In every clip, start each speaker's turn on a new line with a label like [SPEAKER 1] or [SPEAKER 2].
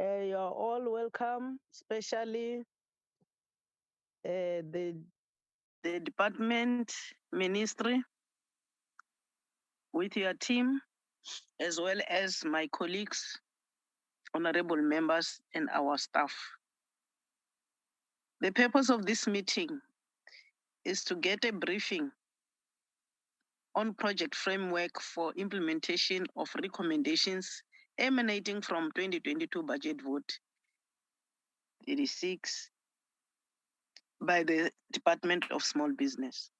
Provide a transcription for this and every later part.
[SPEAKER 1] You're all welcome, especially the department ministry with your team, as well as my colleagues, honorable members, and our staff. The purpose of this meeting is to get a briefing on project framework for implementation of recommendations emanating from 2022 budget vote 36 by the Department of Small Business.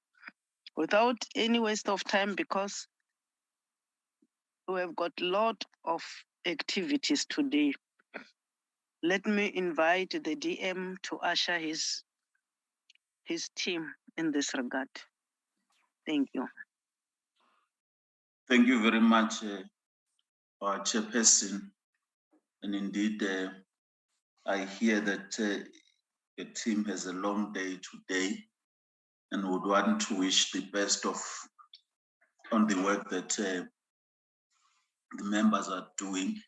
[SPEAKER 1] Without any waste of time, because we have got a lot of activities today, let me invite the DM to usher his team in this regard. Thank you.
[SPEAKER 2] Thank you very much, our chairperson. And indeed, I hear that the team has a long day today and would want to wish the best on the work that the members are doing.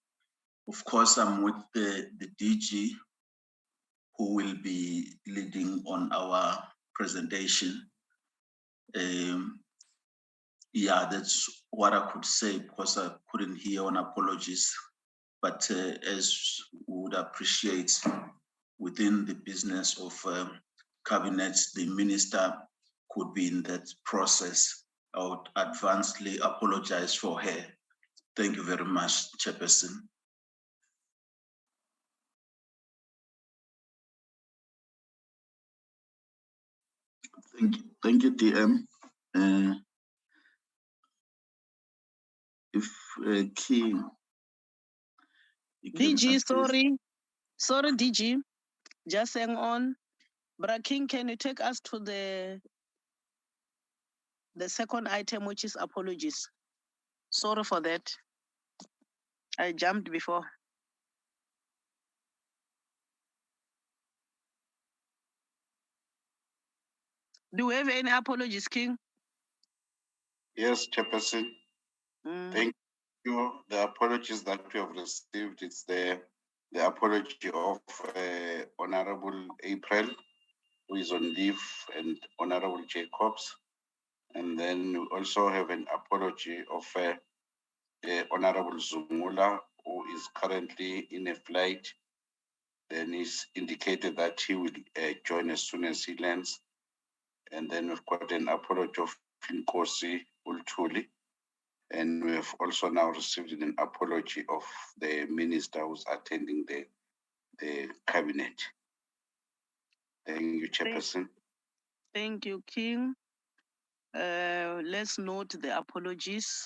[SPEAKER 2] Of course, I'm with the DG who will be leading on our presentation. Yeah, that's what I could say because I couldn't hear on apologies. But as we would appreciate within the business of cabinet, the minister could be in that process. I would advancedly apologize for her. Thank you very much, Chairperson. Thank you, DM. If King,
[SPEAKER 1] DG, sorry, DG, just hang on. Brother King, can you take us to the second item, which is apologies? Sorry for that. I jumped before. Do we have any apologies, King?
[SPEAKER 3] Yes, Chairperson. Thank you. The apologies that we have received, it's the apology of Honorable April, who is on leave, and Honorable Jacobs. And then we also have an apology of Honorable Zumula, who is currently in a flight. Then he's indicated that he will join as soon as he lands. And then we've got an apology of Nkosi Ultuli. And we have also now received an apology of the minister who's attending the cabinet. Thank you, Chairperson.
[SPEAKER 1] Thank you, King. Let's note the apologies.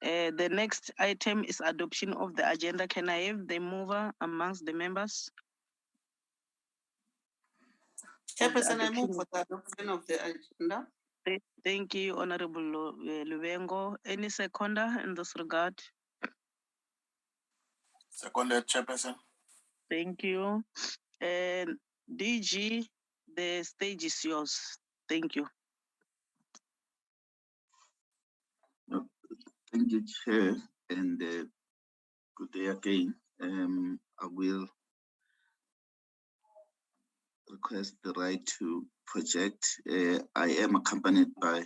[SPEAKER 1] The next item is adoption of the agenda. Can I have the mover amongst the members?
[SPEAKER 4] Chairperson, I move for the adoption of the agenda.
[SPEAKER 1] Thank you, Honorable Lubengo. Any seconder in this regard?
[SPEAKER 5] Seconded, Chairperson.
[SPEAKER 1] Thank you. And DG, the stage is yours. Thank you.
[SPEAKER 2] Thank you, Chair, and good day again. I will request the right to project. I am accompanied by,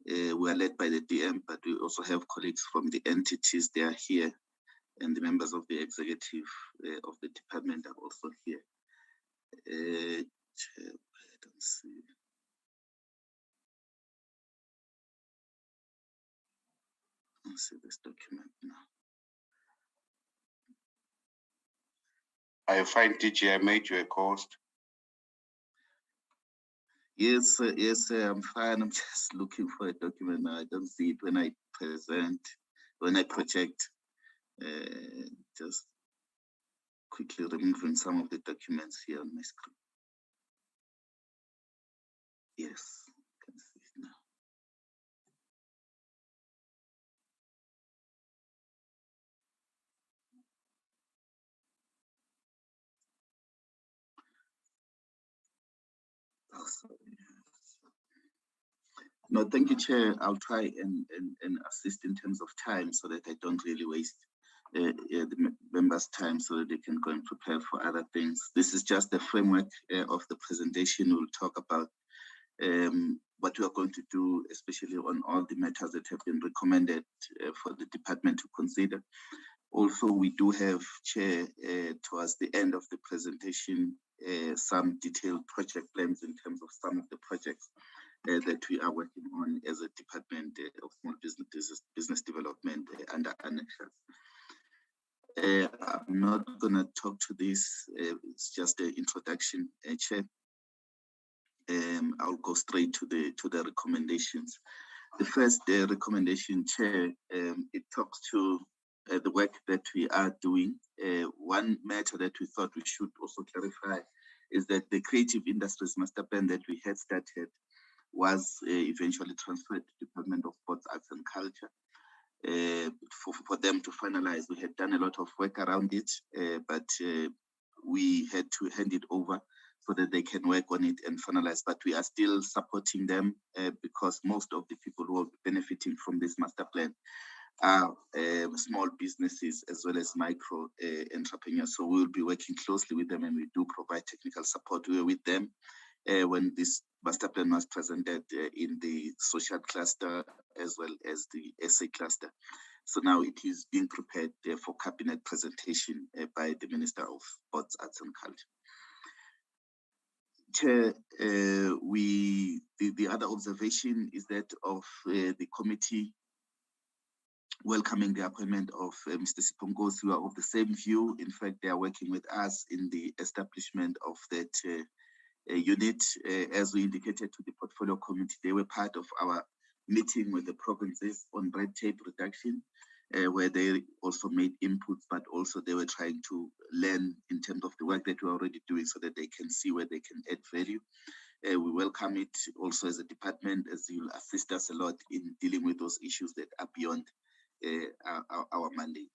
[SPEAKER 2] we are led by the DM, but we also have colleagues from the entities. They are here, and the members of the executive of the department are also here. Chair, I don't see. I see this document now.
[SPEAKER 3] I find DG, I made you a co-host.
[SPEAKER 2] Yes, I'm fine. I'm just looking for a document now. I don't see it when I present, when I project. Just quickly removing some of the documents here on my screen. Yes, I can see it now. Oh, sorry. No, thank you, Chair. I'll try and assist in terms of time so that I don't really waste the members' time so that they can go and prepare for other things. This is just the framework of the presentation. We'll talk about what we are going to do, especially on all the matters that have been recommended for the department to consider. Also, we do have, Chair, towards the end of the presentation, some detailed project plans in terms of some of the projects that we are working on as a Department of Small Business Development under annexures. I'm not going to talk to this. It's just an introduction, Chair. I'll go straight to the recommendations. The first recommendation, Chair, it talks to the work that we are doing. One matter that we thought we should also clarify is that the Creative Industries Master Plan that we had started was eventually transferred to the Department of Sports, Arts and Culture. For them to finalize. We had done a lot of work around it, but we had to hand it over so that they can work on it and finalize. But we are still supporting them because most of the people who will be benefiting from this master plan are small businesses as well as micro entrepreneurs. So we will be working closely with them, and we do provide technical support. We were with them when this master plan was presented in the social cluster as well as the SA cluster. So now it is being prepared for cabinet presentation by the Minister of Sports, Arts and Culture. Chair, the other observation is that of the committee welcoming the appointment of Mr. Sipongos, who are of the same view. In fact, they are working with us in the establishment of that unit. As we indicated to the portfolio committee, they were part of our meeting with the provinces on red tape reduction, where they also made inputs, but also they were trying to learn in terms of the work that we're already doing so that they can see where they can add value. We welcome it also as a department, as you'll assist us a lot in dealing with those issues that are beyond our mandate.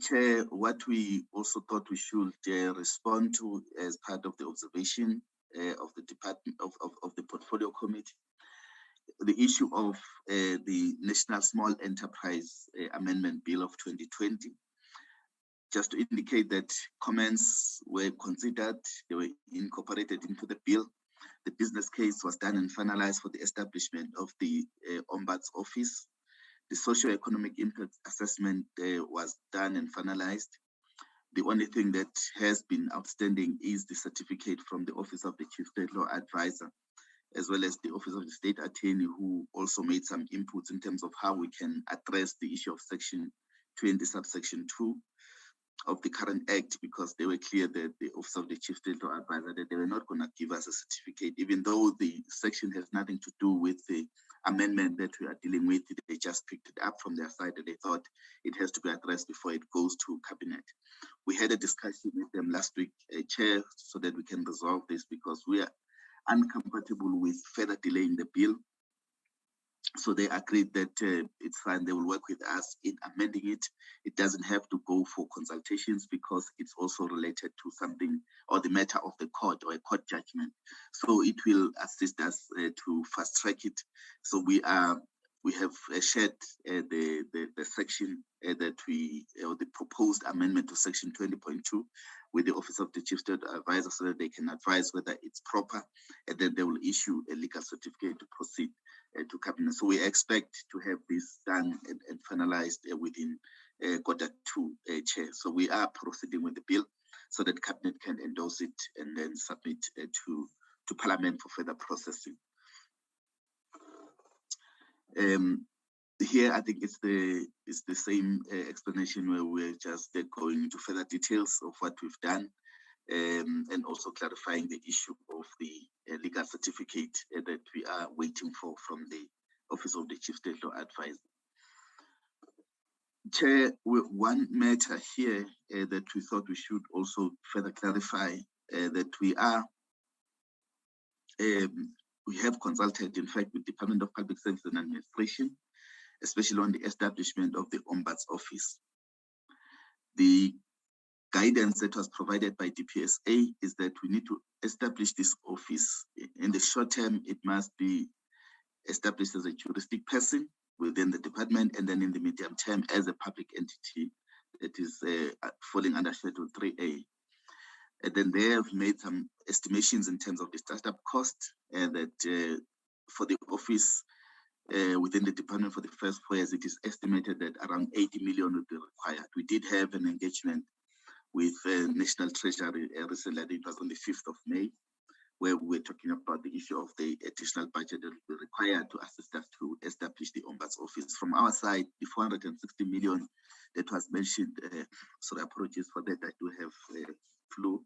[SPEAKER 2] Chair, what we also thought we should respond to as part of the observation of the department of the portfolio committee, the issue of the National Small Enterprise Amendment Bill of 2020. Just to indicate that comments were considered, they were incorporated into the bill. The business case was done and finalized for the establishment of the Ombuds Office. The socio-economic impact assessment was done and finalized. The only thing that has been outstanding is the certificate from the Office of the Chief State Law Advisor, as well as the Office of the State Attorney, who also made some inputs in terms of how we can address the issue of Section 20, subsection 2 of the current Act, because they were clear that the Office of the Chief State Law Advisor, that they were not going to give us a certificate, even though the section has nothing to do with the amendment that we are dealing with. They just picked it up from their side and they thought it has to be addressed before it goes to cabinet. We had a discussion with them last week, Chair, so that we can resolve this, because we are incompatible with further delaying the bill. So they agreed that it's fine, they will work with us in amending it. It doesn't have to go for consultations because it's also related to something or the matter of the court or a court judgment. So it will assist us to fast track it. So we have shared the section that or the proposed amendment to Section 20.2 with the Office of the Chief State Advisor so that they can advise whether it's proper, and then they will issue a legal certificate to proceed to cabinet. So we expect to have this done and finalized within quarter two, Chair. So we are proceeding with the bill so that cabinet can endorse it and then submit to Parliament for further processing. Here, I think it's the same explanation where we're just going into further details of what we've done, and also clarifying the issue of the legal certificate that we are waiting for from the Office of the Chief State Law Advisor. Chair, one matter here that we thought we should also further clarify that we have consulted, in fact, with the Department of Public Service and Administration, especially on the establishment of the Ombuds Office. The guidance that was provided by DPSA is that we need to establish this office. In the short term, it must be established as a juristic person, within the department, and then in the medium term as a public entity that is falling under Schedule 3A. And then they have made some estimations in terms of the startup cost, and that for the office within the department for the first 4 years, it is estimated that around 80 million would be required. We did have an engagement with National Treasury recently, I think it was on the 5th of May, where we were talking about the issue of the additional budget that will be required to assist us to establish the Ombuds office. From our side, the 460 million that was mentioned, sorry, apologies for that, I do have flu,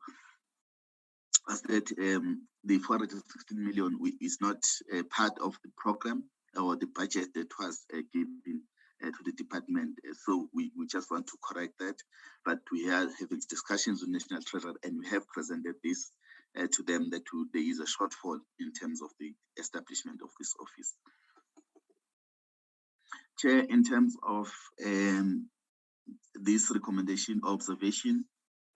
[SPEAKER 2] was that the 416 million is not part of the program or the budget that was given to the department. So we just want to correct that, but we are having discussions with National Treasury, and we have presented this to them that there is a shortfall in terms of the establishment of this office. Chair, in terms of this recommendation observation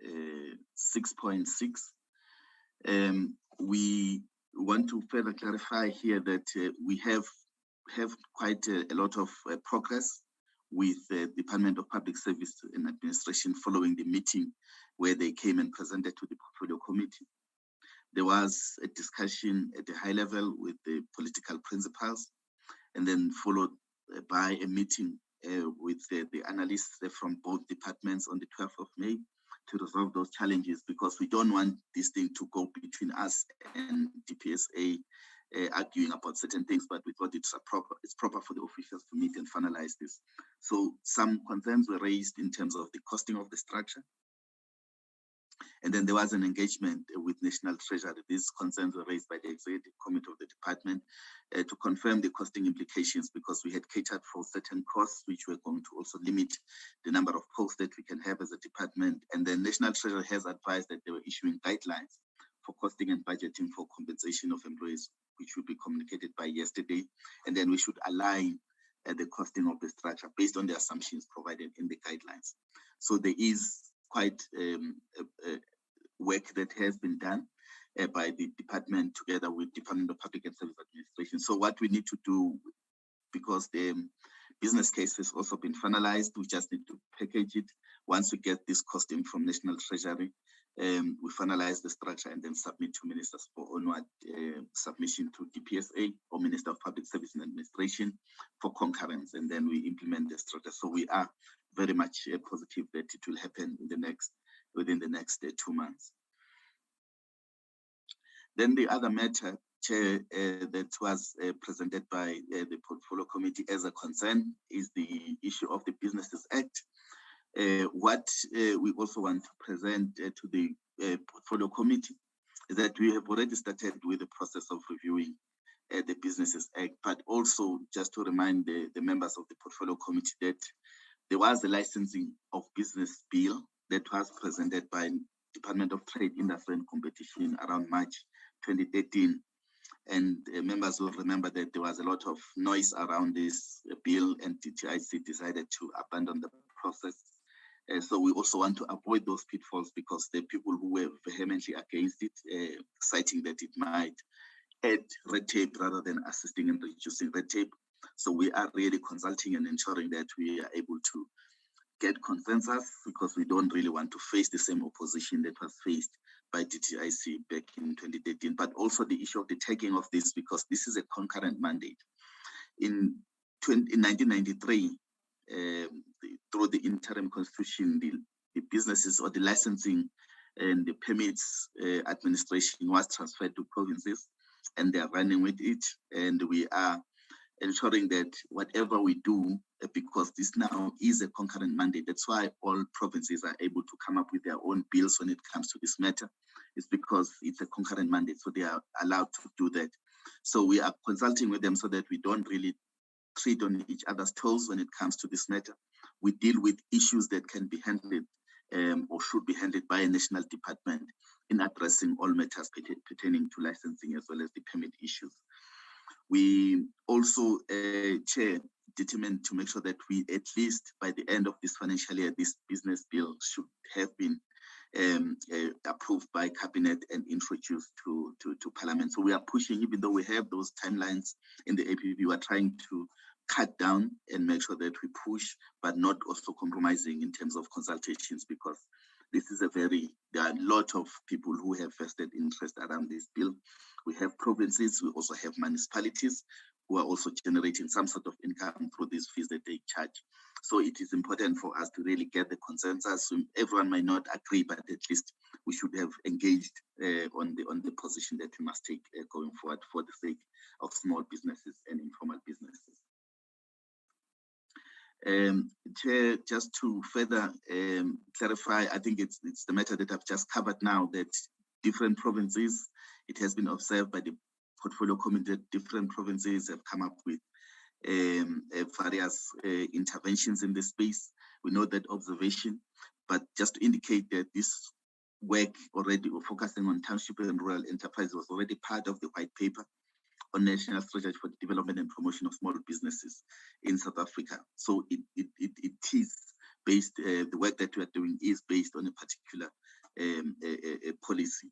[SPEAKER 2] 6.6, we want to further clarify here that we have quite a lot of progress with the Department of Public Service and Administration following the meeting where they came and presented to the Portfolio Committee. There was a discussion at a high level with the political principals, and then followed by a meeting with the analysts from both departments on the 12th of May to resolve those challenges, because we don't want this thing to go between us and DPSA arguing about certain things, but we thought it's proper for the officials to meet and finalize this. So some concerns were raised in terms of the costing of the structure. And then there was an engagement with National Treasury. These concerns were raised by the Executive Committee of the department to confirm the costing implications, because we had catered for certain costs, which were going to also limit the number of posts that we can have as a department. And then National Treasury has advised that they were issuing guidelines for costing and budgeting for compensation of employees, which will be communicated by yesterday. And then we should align the costing of the structure based on the assumptions provided in the guidelines. So there is quite work that has been done by the department together with Department of Public and Service Administration. So what we need to do, because the business case has also been finalized, we just need to package it. Once we get this costing from National Treasury, we finalize the structure and then submit to ministers for onward submission to DPSA or Minister of Public Service and Administration for concurrence, and then we implement the structure. So we are very much positive that it will happen within the next 2 months. Then the other matter, Chair, that was presented by the Portfolio Committee as a concern is the issue of the Businesses Act. What we also want to present to the Portfolio Committee is that we have already started with the process of reviewing the Businesses Act, but also just to remind the members of the Portfolio Committee that there was a licensing of business bill that was presented by Department of Trade, Industry and Competition around March 2013. And members will remember that there was a lot of noise around this bill, and TTIC decided to abandon the process. So we also want to avoid those pitfalls, because the people who were vehemently against it, citing that it might add red tape rather than assisting in reducing red tape. So we are really consulting and ensuring that we are able to get consensus, because we don't really want to face the same opposition that was faced by DTIC back in 2013, but also the issue of the tagging of this, because this is a concurrent mandate. In 1993, through the interim constitution, the businesses or the licensing and the permits administration was transferred to provinces, and they are running with it. And we are ensuring that whatever we do, because this now is a concurrent mandate, that's why all provinces are able to come up with their own bills when it comes to this matter. It's because it's a concurrent mandate, so they are allowed to do that. So we are consulting with them so that we don't really tread on each other's toes when it comes to this matter. We deal with issues that can be handled or should be handled by a national department in addressing all matters pertaining to licensing as well as the permit issues. We also, Chair, determined to make sure that we, at least by the end of this financial year, this business bill should have been approved by Cabinet and introduced to Parliament. So we are pushing, even though we have those timelines in the APB, we are trying to cut down and make sure that we push, but not also compromising in terms of consultations, because this is there are a lot of people who have vested interest around this bill. We have provinces, we also have municipalities who are also generating some sort of income through these fees that they charge. So it is important for us to really get the consensus. So everyone might not agree, but at least we should have engaged on the position that we must take going forward for the sake of small businesses and informal businesses. Chair, just to further clarify, I think it's the matter that I've just covered now, that different provinces, it has been observed by the portfolio committee that different provinces have come up with various interventions in this space. We know that observation, but just to indicate that this work already, we're focusing on township and rural enterprise, was already part of the white paper on national strategy for the development and promotion of small businesses in South Africa. So it is based, the work that we are doing is based on a particular policy.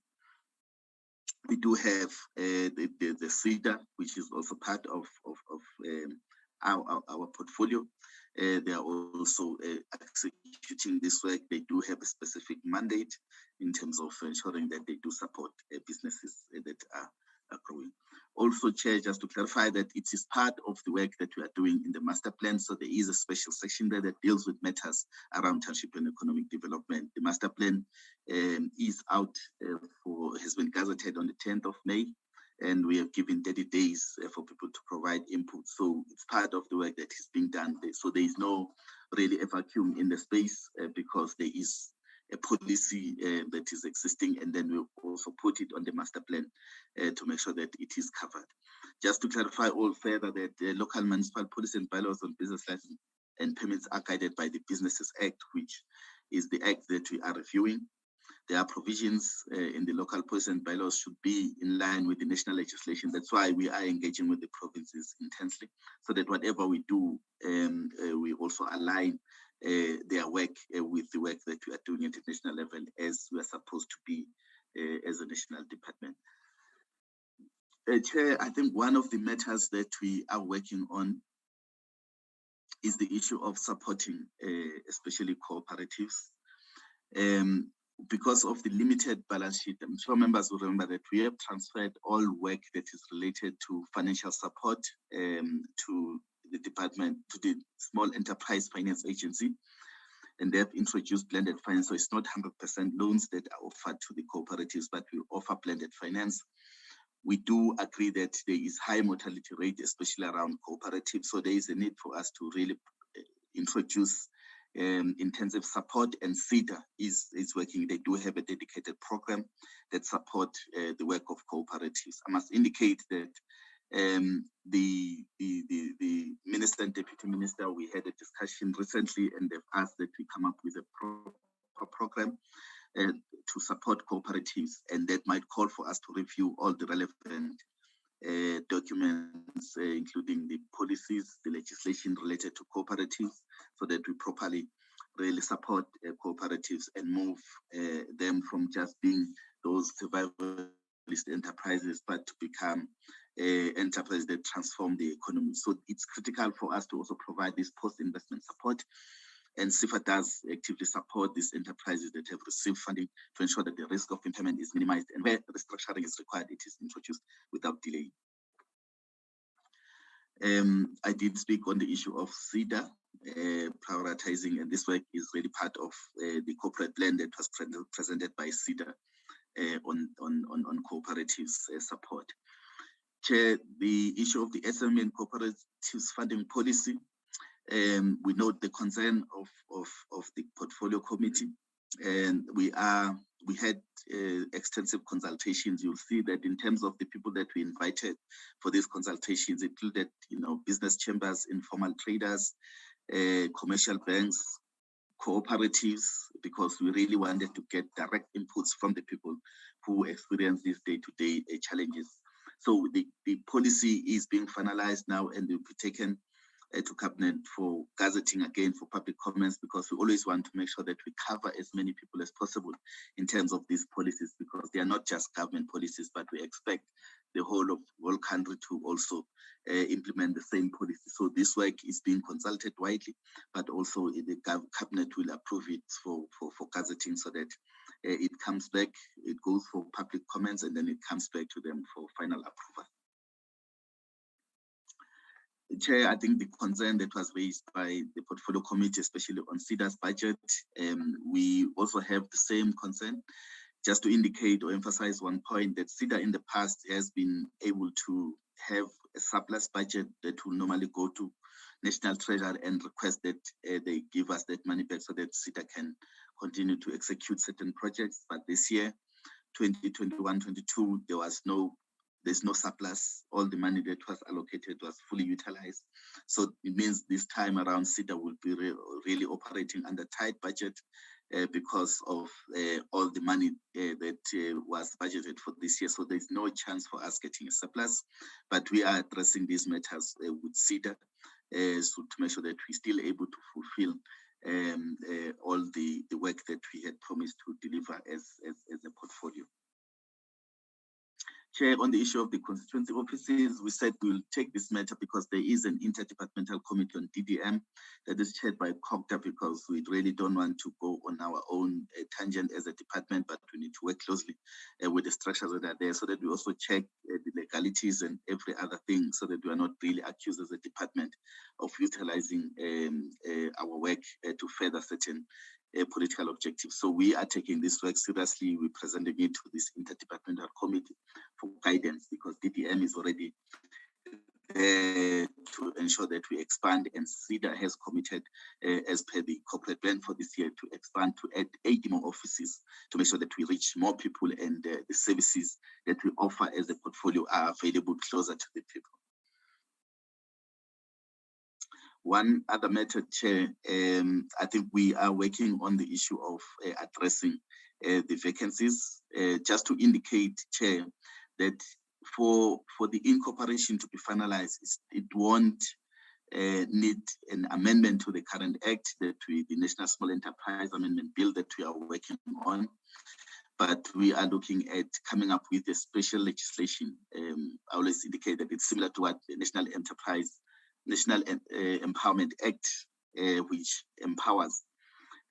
[SPEAKER 2] We do have the CEDA, which is also part of our portfolio. They are also executing this work. They do have a specific mandate in terms of ensuring that they do support businesses that are growing. Also, Chair, just to clarify that it is part of the work that we are doing in the master plan. So there is a special section there that deals with matters around township and economic development. The master plan is out has been gazetted on the 10th of May, and we have given 30 days for people to provide input. So it's part of the work that is being done. So there is no really a vacuum in the space because there is a policy that is existing, and then we'll also put it on the master plan to make sure that it is covered. Just to clarify all further that local municipal policy and bylaws on business license and permits are guided by the Businesses Act, which is the act that we are reviewing. There are provisions in the local policy and bylaws should be in line with the national legislation. That's why we are engaging with the provinces intensely, so that whatever we do, we also align their work with the work that we are doing at the national level, as we are supposed to be as a national department. Chair, I think one of the matters that we are working on is the issue of supporting especially cooperatives. Because of the limited balance sheet, I'm sure members will remember that we have transferred all work that is related to financial support to the department, to the Small Enterprise Finance Agency, and they have introduced blended finance. So it's not 100% loans that are offered to the cooperatives, but we offer blended finance. We do agree that there is high mortality rate, especially around cooperatives. So there is a need for us to really introduce intensive support, and CEDA is working. They do have a dedicated program that support the work of cooperatives. I must indicate that the minister and deputy minister, we had a discussion recently, and they've asked that we come up with a proper program to support cooperatives, and that might call for us to review all the relevant documents, including the policies, the legislation related to cooperatives, so that we properly really support cooperatives and move them from just being those survivalist enterprises, but to become enterprises that transform the economy. So it's critical for us to also provide this post-investment support, and CIFA does actively support these enterprises that have received funding to ensure that the risk of impairment is minimized, and where restructuring is required, it is introduced without delay. I did speak on the issue of CEDA prioritizing, and this work is really part of the corporate plan that was presented by CEDA on cooperatives support. Chair, the issue of the SME and cooperatives funding policy, we note the concern of the portfolio committee, and we had extensive consultations. You'll see that in terms of the people that we invited for these consultations, it included, business chambers, informal traders, commercial banks, cooperatives, because we really wanted to get direct inputs from the people who experience these day-to-day challenges. So the policy is being finalized now, and will be taken to cabinet for gazetting again for public comments, because we always want to make sure that we cover as many people as possible in terms of these policies, because they are not just government policies, but we expect
[SPEAKER 5] the whole country to also implement the same policy. So this work is being consulted widely, but also the cabinet will approve it for gazetting so that it comes back, it goes for public comments, and then it comes back to them for final approval. Chair, I think the concern that was raised by the portfolio committee, especially on SEDA's budget, we also have the same concern. Just to indicate or emphasize one point, that SEDA in the past has been able to have a surplus budget that will normally go to National Treasury and request that they give us that money back so that SEDA can continue to execute certain projects. But this year, 2021-22, there's no surplus. All the money that was allocated was fully utilized. So it means this time around, SEDA will be really operating under tight budget because of all the money that was budgeted for this year. So there's no chance for us getting a surplus, but we are addressing these matters with SEDA so to make sure that we're still able to fulfill all the work that we had promised to deliver as a portfolio. Chair, on the issue of the constituency offices, we said we will take this matter because there is an interdepartmental committee on DDM that is chaired by COGTA, because we really don't want to go on our own tangent as a department, but we need to work closely with the structures that are there so that we also check the legalities and every other thing so that we are not really accused as a department of utilizing our work to further certain political objectives. So we are taking this work seriously. We're presenting it to this interdepartmental committee for guidance, because DDM is already there to ensure that we expand, and SEDA has committed as per the corporate plan for this year to expand to add 80 more offices to make sure that we reach more people and the services that we offer as a portfolio are available closer to the people. One other matter, Chair, I think we are working on the issue of addressing the vacancies. Just to indicate, Chair, that for the incorporation to be finalized, it won't need an amendment to the current act, the National Small Enterprise Amendment Bill that we are working on. But we are looking at coming up with a special legislation. I always indicate that it's similar to what the National Empowerment Act, which empowers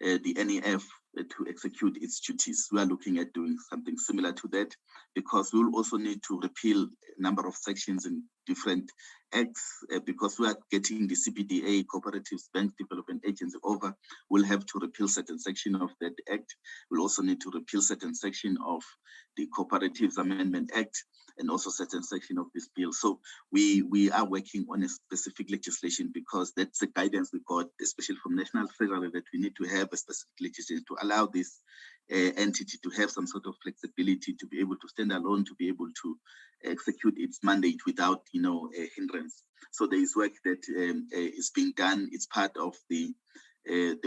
[SPEAKER 5] the NEF to execute its duties. We are looking at doing something similar to that, because we'll also need to repeal a number of sections in different acts, because we are getting the CPDA, Cooperatives Bank Development Agency, over. We'll have to repeal certain section of that act. We'll also need to repeal certain section of the Cooperatives Amendment Act, and also certain section of this bill. So we are working on a specific legislation, because that's the guidance we got, especially from National Treasury, that we need to have a specific legislation to allow this entity to have some sort of flexibility, to be able to stand alone, to be able to execute its mandate without, a hindrance. So there is work that is being done. It's part of the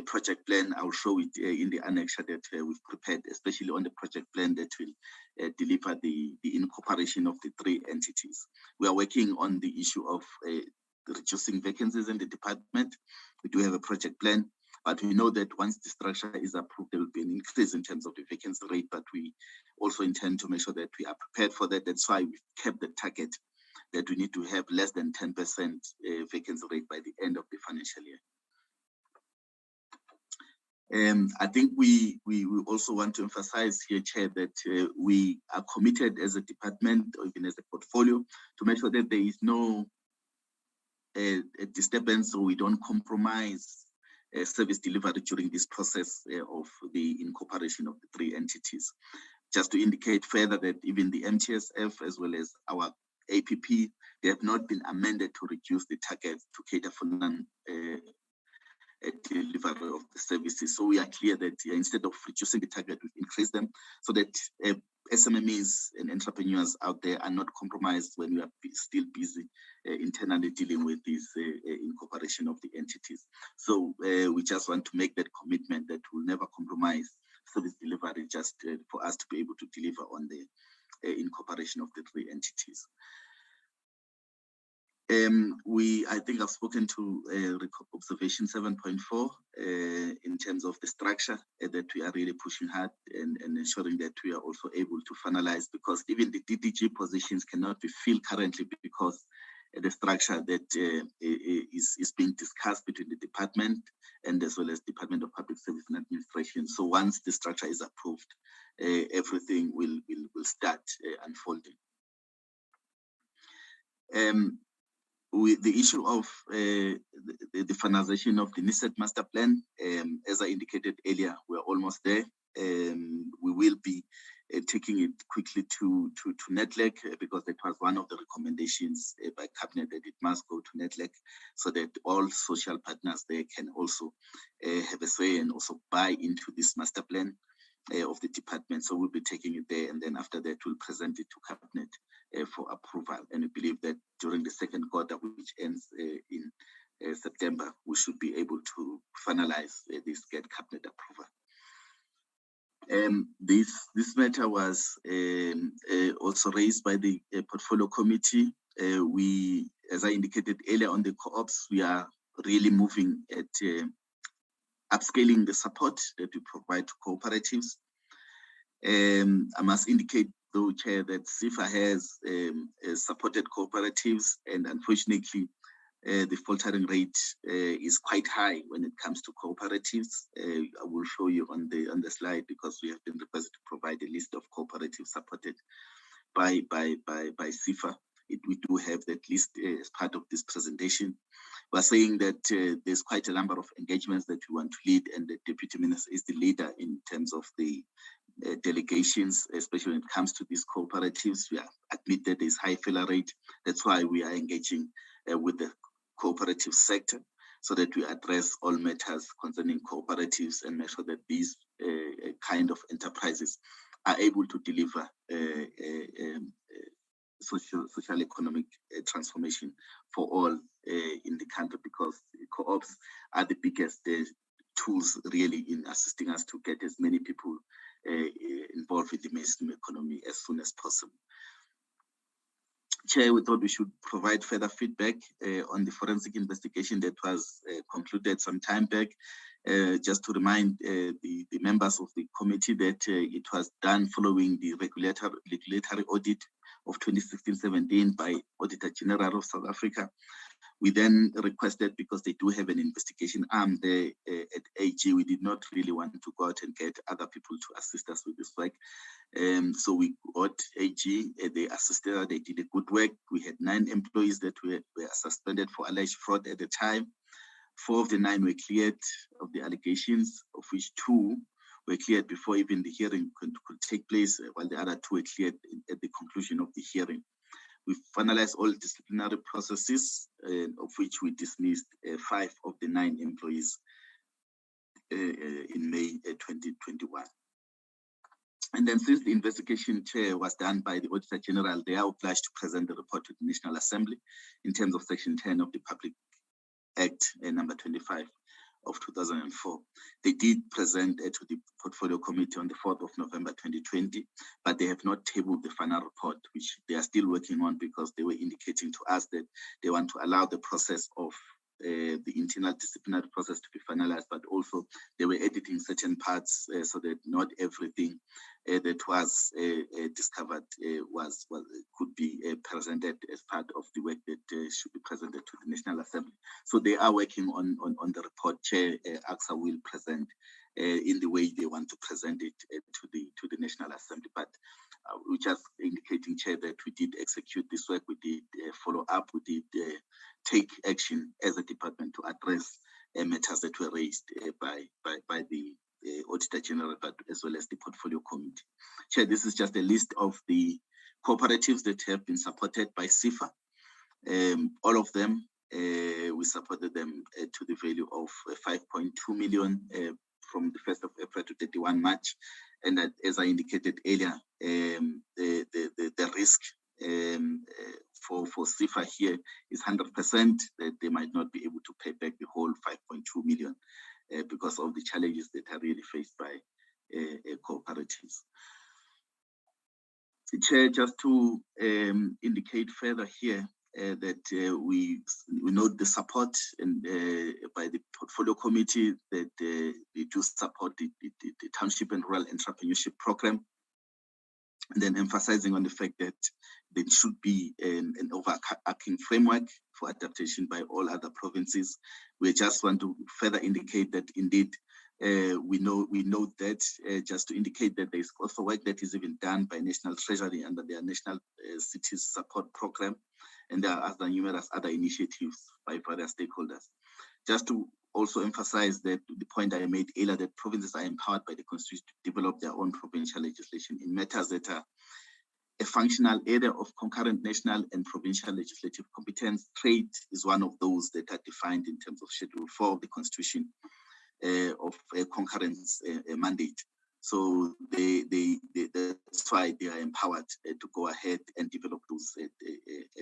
[SPEAKER 5] project plan. I'll show it in the annexure that we've prepared, especially on the project plan that will deliver the incorporation of the three entities. We are working on the issue of reducing vacancies in the department. We do have a project plan, but we know that once the structure is approved, there will be an increase in terms of the vacancy rate, but we also intend to make sure that we are prepared for that. That's why we've kept the target that we need to have less than 10% vacancy rate by the end of the financial year. I think we also want to emphasize here, Chair, that we are committed as a department, or even as a portfolio, to make sure that there is no a disturbance, or we don't compromise service delivery during this process of the incorporation of the three entities. Just to indicate further that even the MTSF, as well as our APP, they have not been amended to reduce the target to cater for delivery of the services. So we are clear that instead of reducing the target, we increase them, so that SMMEs and entrepreneurs out there are not compromised when we are still busy internally dealing with this incorporation of the entities. So we just want to make that commitment that we'll never compromise service delivery, just for us to be able to deliver on the incorporation of the three entities. I think I've spoken to observation 7.4 in terms of the structure that we are really pushing hard and ensuring that we are also able to finalize, because even the DDG positions cannot be filled currently because the structure that is being discussed between the department and as well as Department of Public Service and Administration. So once the structure is approved, everything will start unfolding. The issue of the finalization of the NISET master plan, as I indicated earlier, we're almost there. We will be taking it quickly to NETLEC because that was one of the recommendations by Cabinet that it must go to NETLEC so that all social partners there can also have a say and also buy into this master plan of the department. So we'll be taking it there, and then after that we'll present it to Cabinet for approval. And we believe that during the second quarter, which ends in September, we should be able to finalize this, get Cabinet approval. This matter was also raised by the portfolio committee. As I indicated earlier on the co-ops, we are really moving at upscaling the support that we provide to cooperatives. I must indicate, though, Chair, that SIFA has supported cooperatives, and unfortunately, the faltering rate is quite high when it comes to cooperatives. I will show you on the slide because we have been requested to provide a list of cooperatives supported by SIFA. We do have that list as part of this presentation. We're saying that there's quite a number of engagements that we want to lead, and the Deputy Minister is the leader in terms of the delegations, especially when it comes to these cooperatives. We admit that there's high failure rate. That's why we are engaging with the cooperative sector so that we address all matters concerning cooperatives and make sure that these kind of enterprises are able to deliver social economic transformation for all in the country, because co-ops are the biggest tools really in assisting us to get as many people involved with the mainstream economy as soon as possible. Chair, we thought we should provide further feedback on the forensic investigation that was concluded some time back. Just to remind the members of the committee that it was done following the regulatory audit of 2016-17 by Auditor General of South Africa. We then requested, because they do have an investigation arm there at AG, we did not really want to go out and get other people to assist us with this work. So we got AG, they assisted us, they did a good work. We had 9 employees that were suspended for alleged fraud at the time. 4 of the 9 were cleared of the allegations, of which 2 were cleared before even the hearing could take place, while the other 2 were cleared at the conclusion of the hearing. We finalized all disciplinary processes, of which we dismissed 5 of the 9 employees in May 2021. And then, since the investigation, Chair, was done by the Auditor General, they are obliged to present the report to the National Assembly in terms of Section 10 of the Public Act number 25 of 2004. They did present to the Portfolio Committee on the 4th of November 2020, but they have not tabled the final report, which they are still working on, because they were indicating to us that they want to allow the process of the internal disciplinary process to be finalized, but also they were editing certain parts so that not everything that was discovered could be presented as part of the work that should be presented to the National Assembly. So they are working on the report. Chair, AXA will present in the way they want to present it to the National Assembly. But we're just indicating, Chair, that we did execute this work, we did follow up, we did take action as a department to address matters that were raised by the Auditor General, but as well as the Portfolio Committee. Chair, this is just a list of the cooperatives that have been supported by SIFA. All of them, we supported them to the value of 5.2 million from the 1st of April to 31 March. And that, as I indicated earlier, the risk for SIFA here is 100% that they might not be able to pay back the whole 5.2 million because of the challenges that are really faced by cooperatives. Chair, just to indicate further here, that we note the support and by the portfolio committee that they do support the township and rural entrepreneurship program, and then emphasizing on the fact that there should be an overarching framework for adaptation by all other provinces. We just want to further indicate that indeed we note that just to indicate that there is also work that is even done by National Treasury under their National Cities Support Program, and there are numerous other initiatives by various stakeholders. Just to also emphasize that the point I made earlier, that provinces are empowered by the Constitution to develop their own provincial legislation in matters that are a functional area of concurrent national and provincial legislative competence. Trade is one of those that are defined in terms of Schedule 4 of the Constitution of a concurrence mandate. So that's why they are empowered to go ahead and develop those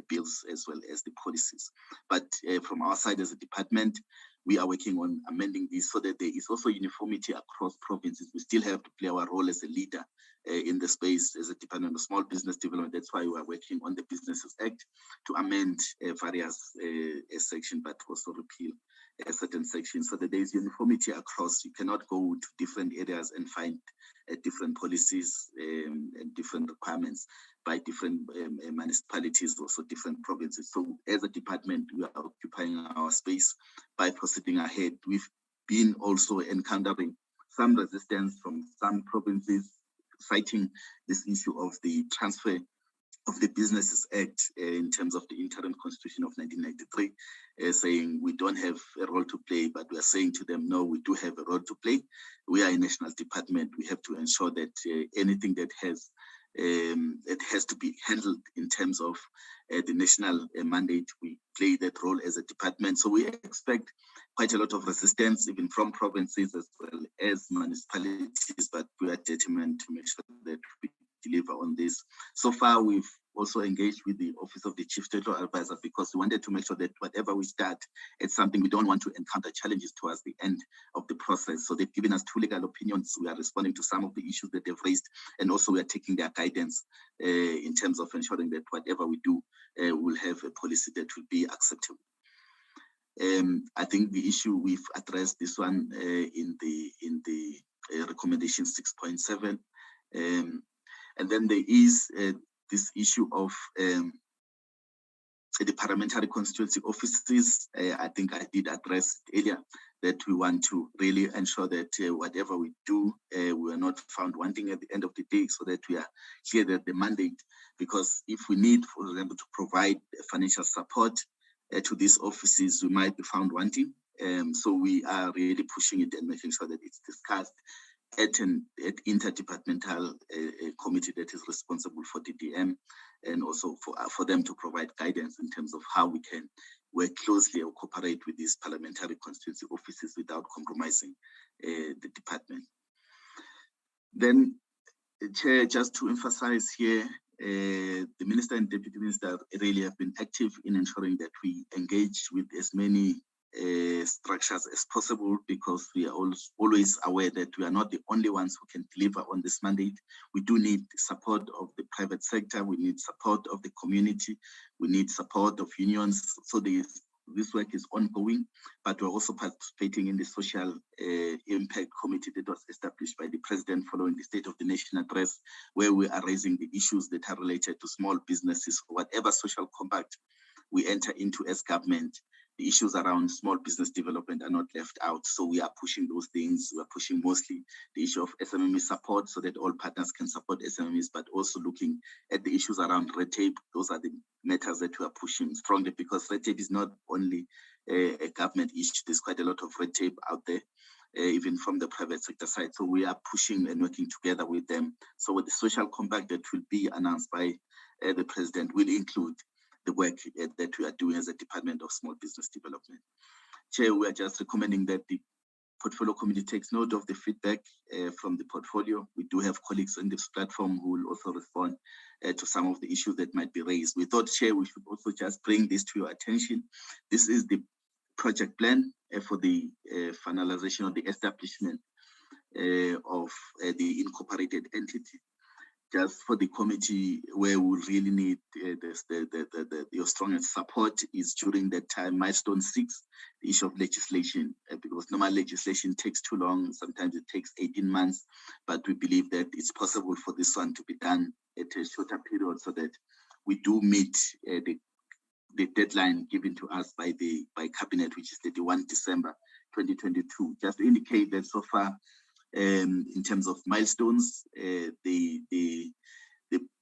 [SPEAKER 5] bills as well as the policies. But from our side as a department, we are working on amending this so that there is also uniformity across provinces. We still have to play our role as a leader in the space as a Department of Small Business Development. That's why we are working on the Businesses Act to amend various sections, but also repeal certain sections so that there is uniformity across. You cannot go to different areas and find different policies and different requirements by different municipalities, also different provinces. So as a department, we are occupying our space by proceeding ahead. We've been also encountering some resistance from some provinces, citing this issue of the transfer of the Businesses Act in terms of the interim constitution of 1993, saying we don't have a role to play, but we are saying to them, no, we do have a role to play. We are a national department. We have to ensure that anything that has it has to be handled in terms of the national mandate. We play that role as a department. So we expect quite a lot of resistance, even from provinces as well as municipalities, but we are determined to make sure that we deliver on this. So far, we've also engaged with the Office of the Chief Territorial Advisor because we wanted to make sure that whatever we start, it's something we don't want to encounter challenges towards the end of the process. So they've given us 2 legal opinions. We are responding to some of the issues that they've raised, and also we are taking their guidance in terms of ensuring that whatever we do will have a policy that will be acceptable. I think the issue we've addressed this one in the recommendation 6.7. And then there is this issue of the parliamentary constituency offices. I think I did address it earlier that we want to really ensure that whatever we do, we are not found wanting at the end of the day, so that we are clear that the mandate, because if we need, for example, to provide financial support to these offices, we might be found wanting. So we are really pushing it and making sure that it's discussed at an interdepartmental committee that is responsible for DDM, and also for them to provide guidance in terms of how we can work closely or cooperate with these parliamentary constituency offices without compromising the department. Then, Chair, just to emphasize here, the Minister and Deputy Minister really have been active in ensuring that we engage with as many structures as possible, because we are always aware that we are not the only ones who can deliver on this mandate. We do need support of the private sector, we need support of the community, we need support of unions. So this work is ongoing, but we're also participating in the social impact committee that was established by the President following the State of the Nation address, where we are raising the issues that are related to small businesses. Whatever social compact we enter into as government, the issues around small business development are not left out. So we are pushing those things. We're pushing mostly the issue of SMME support so that all partners can support SMMEs, but also looking at the issues around red tape. Those are the matters that we are pushing strongly, because red tape is not only a government issue. There's quite a lot of red tape out there, even from the private sector side. So we are pushing and working together with them. So with the social compact that will be announced by the President will include the work that we are doing as a Department of Small Business Development. Chair, we are just recommending that the portfolio committee takes note of the feedback from the portfolio. We do have colleagues on this platform who will also respond to some of the issues that might be raised. We thought, Chair, we should also just bring this to your attention. This is the project plan for the finalization of the establishment of the incorporated entity. just for the committee where we really need your strongest support is during that time, milestone 6, the issue of legislation, because normal legislation takes too long. Sometimes it takes 18 months, but we believe that it's possible for this one to be done at a shorter period so that we do meet the deadline given to us by cabinet, which is 31 December 2022. Just to indicate that so far, in terms of milestones, the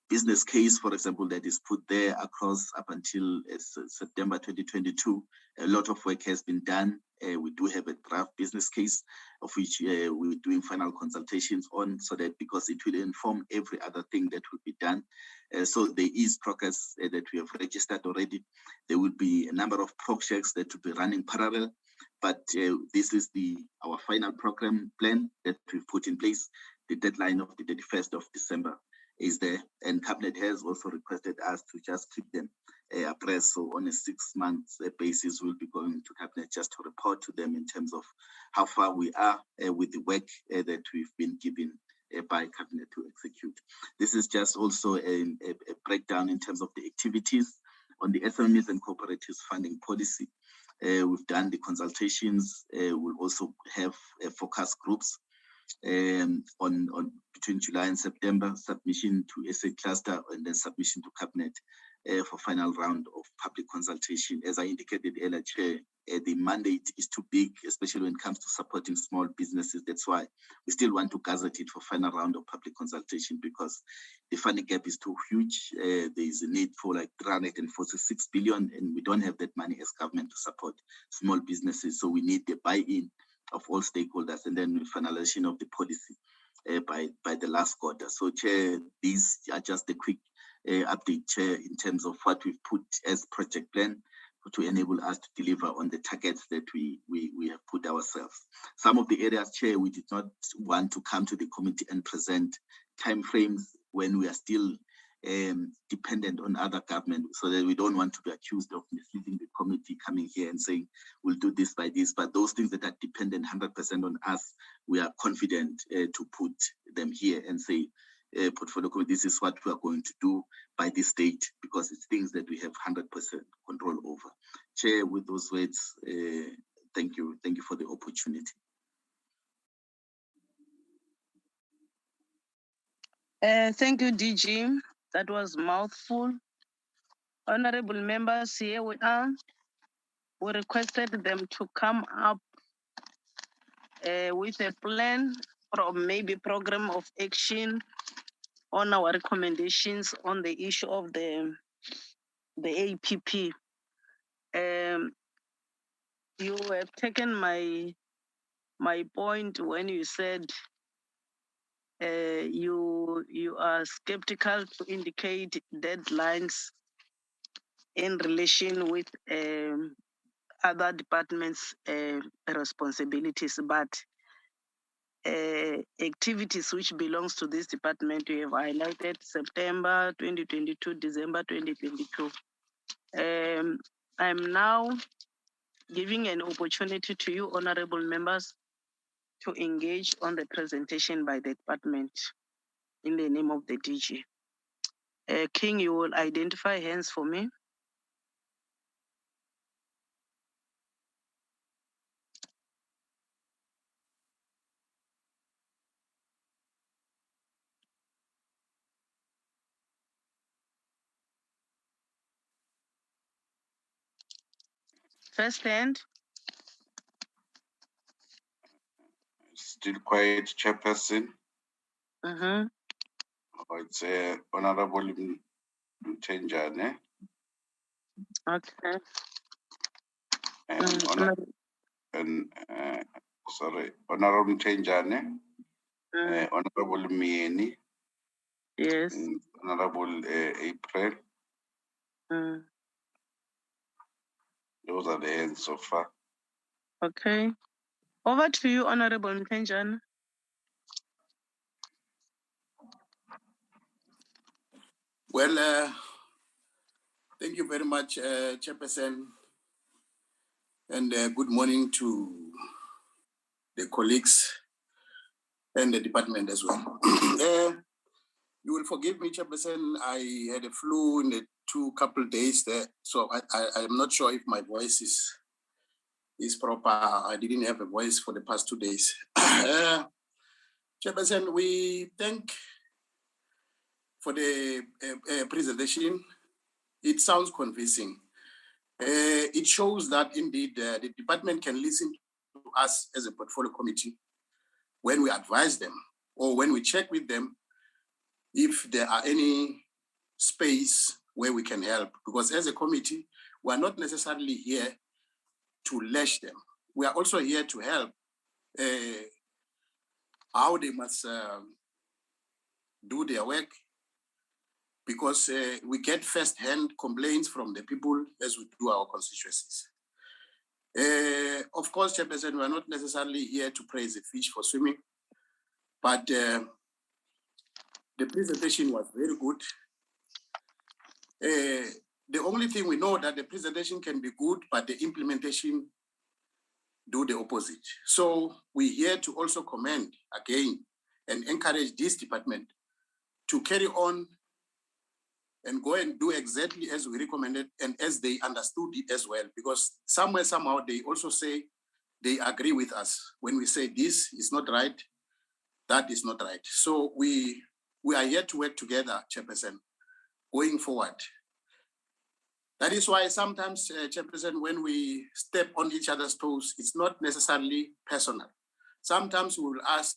[SPEAKER 5] business case, for example, that is put there across up until September 2022, a lot of work has been done. We do have a draft business case of which we're doing final consultations on, so that because it will inform every other thing that will be done. So there is progress that we have registered already. There will be a number of projects that will be running parallel, but this is our final program plan that we've put in place. The deadline of the 31st of December is there, and Cabinet has also requested us to just keep them abreast. So on a 6-month basis, we'll be going to Cabinet just to report to them in terms of how far we are with the work that we've been given by Cabinet to execute. This is just also a breakdown in terms of the activities on the SMEs and cooperatives funding policy. We've done the consultations. We'll also have focus groups on between July and September, submission to SA cluster and then submission to Cabinet for final round of public consultation. As I indicated earlier, Chair, the mandate is too big, especially when it comes to supporting small businesses. That's why we still want to gazette it for final round of public consultation, because the funding gap is too huge. There is a need for like 346 billion, and we don't have that money as government to support small businesses. So we need the buy-in of all stakeholders, and then finalization of the policy by the last quarter. So, Chair, these are just a quick update, Chair, in terms of what we've put as project plan to enable us to deliver on the targets that we have put ourselves. Some of the areas, Chair, we did not want to come to the committee and present timeframes when we are still dependent on other government, so that we don't want to be accused of misleading the committee coming here and saying we'll do this by this. But those things that are dependent 100% on us, we are confident to put them here and say, portfolio committee, this is what we are going to do by this date, because it's things that we have 100% control over. Chair, with those words, thank you for the opportunity.
[SPEAKER 1] Thank you, DG. That was mouthful. Honorable members, here we are. We requested them to come up with a plan or maybe program of action on our recommendations on the issue of the APP. You have taken my point when you said you are skeptical to indicate deadlines in relation with other departments' responsibilities, but activities which belongs to this department, we have highlighted September 2022, December 2022. I'm now giving an opportunity to you, honorable members, to engage on the presentation by the department in the name of the DG. King, you will identify hands for me. First hand.
[SPEAKER 3] Still quiet, Chairperson.
[SPEAKER 1] Mm-hmm.
[SPEAKER 3] Oh, it's Honorable Mtenjane.
[SPEAKER 1] Okay.
[SPEAKER 3] And sorry, Honorable Mtenjane, Honorable Mieni.
[SPEAKER 1] Yes.
[SPEAKER 3] Honorable April. Those are the ends so far.
[SPEAKER 1] Okay. Over to you, Honorable Mtenjane.
[SPEAKER 6] Well, thank you very much, Chairperson, and good morning to the colleagues and the department as well. You will forgive me, Chairperson. I had a flu in the couple days there, so I'm not sure if my voice is proper. I didn't have a voice for the past 2 days. Chairperson, we thank for the presentation. It sounds convincing. It shows that indeed the department can listen to us as a portfolio committee when we advise them or when we check with them if there are any space where we can help. Because as a committee, we are not necessarily here to lash them. We are also here to help how they must do their work, because we get first-hand complaints from the people as we do our constituencies. Of course, Chairperson, we are not necessarily here to praise the fish for swimming, but the presentation was very good. The only thing we know that the presentation can be good, but the implementation do the opposite. So we're here to also commend again and encourage this department to carry on and go and do exactly as we recommended and as they understood it as well, because somewhere, somehow, they also say they agree with us when we say this is not right, that is not right. So we are here to work together, Chairperson, going forward. That is why sometimes, Chairperson, when we step on each other's toes, it's not necessarily personal. Sometimes we will ask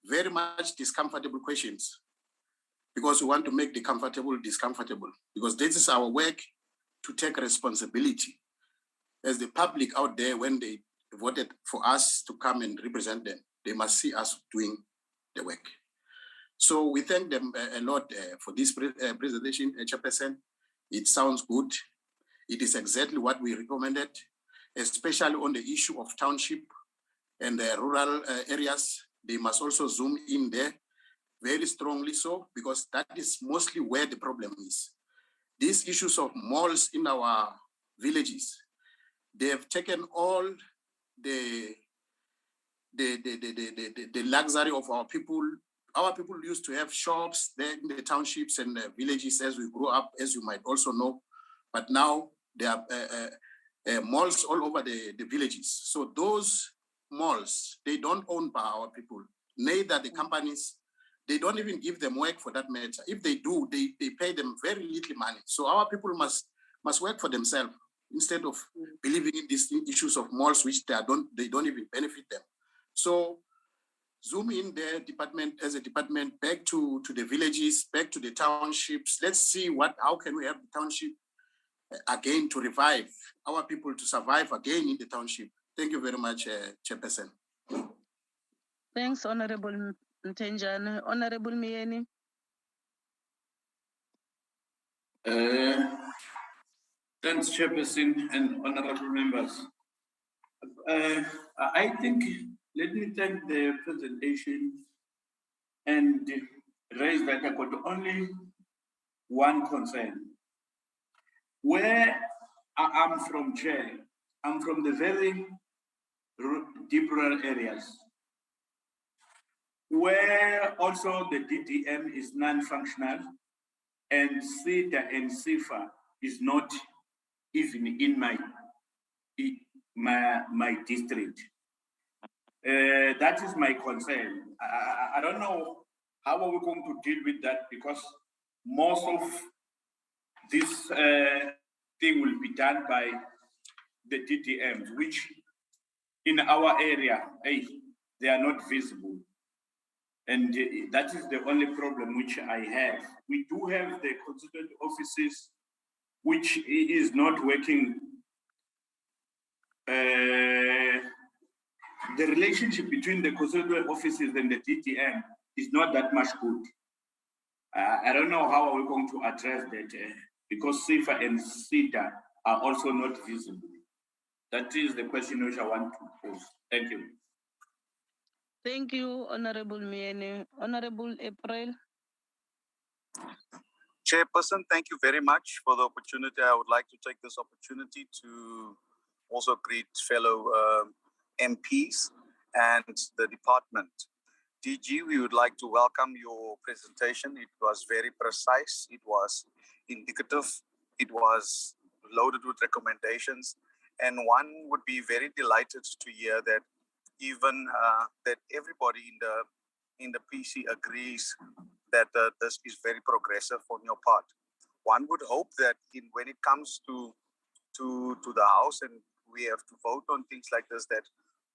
[SPEAKER 6] very much discomfortable questions because we want to make the comfortable discomfortable, because this is our work to take responsibility as the public out there. When they voted for us to come and represent them, they must see us doing the work. So we thank them a lot for this presentation, Chairperson. It sounds good. It is exactly what we recommended, especially on the issue of township and the rural areas. They must also zoom in there very strongly so, because that is mostly where the problem is. These issues of malls in our villages, they have taken all the luxury of our people. Our people used to have shops there in the townships and the villages as we grew up, as you might also know. But now there are malls all over the villages. So those malls, they don't own by our people, neither the companies. They don't even give them work for that matter. If they do, they pay them very little money. So our people must work for themselves instead of believing in these issues of malls, which they don't even benefit them. So zoom in the department as a department back to the villages, back to the townships. Let's see how can we have the township again to revive our people to survive again in the township. Thank you very much, Chairperson.
[SPEAKER 1] Thanks, Honorable Ntenjane. Honorable Mieni.
[SPEAKER 7] Thanks, Chairperson and honorable members. I think, let me thank the presentation and raise that I got only one concern. Where I'm from, Chair, I'm from the very deep rural areas, where also the DDM is non-functional and CETA and CIFA is not even in my district. That is my concern. I don't know how are we going to deal with that, because most of this thing will be done by the DDMs, which in our area, they are not visible. And that is the only problem which I have. We do have the constituent offices, which is not working. The relationship between the constituent offices and the DDM is not that much good. I don't know how are we going to address that, because CIFA and CETA are also not visible. That is the question which I want to pose. Thank you.
[SPEAKER 1] Thank you, Honorable Miene. Honorable April.
[SPEAKER 8] Chairperson, thank you very much for the opportunity. I would like to take this opportunity to also greet fellow MPs and the department. DG, we would like to welcome your presentation. It was very precise. It was indicative. It was loaded with recommendations. And one would be very delighted to hear that even that everybody in the PC agrees that this is very progressive on your part. One would hope that when it comes to the House and we have to vote on things like this, that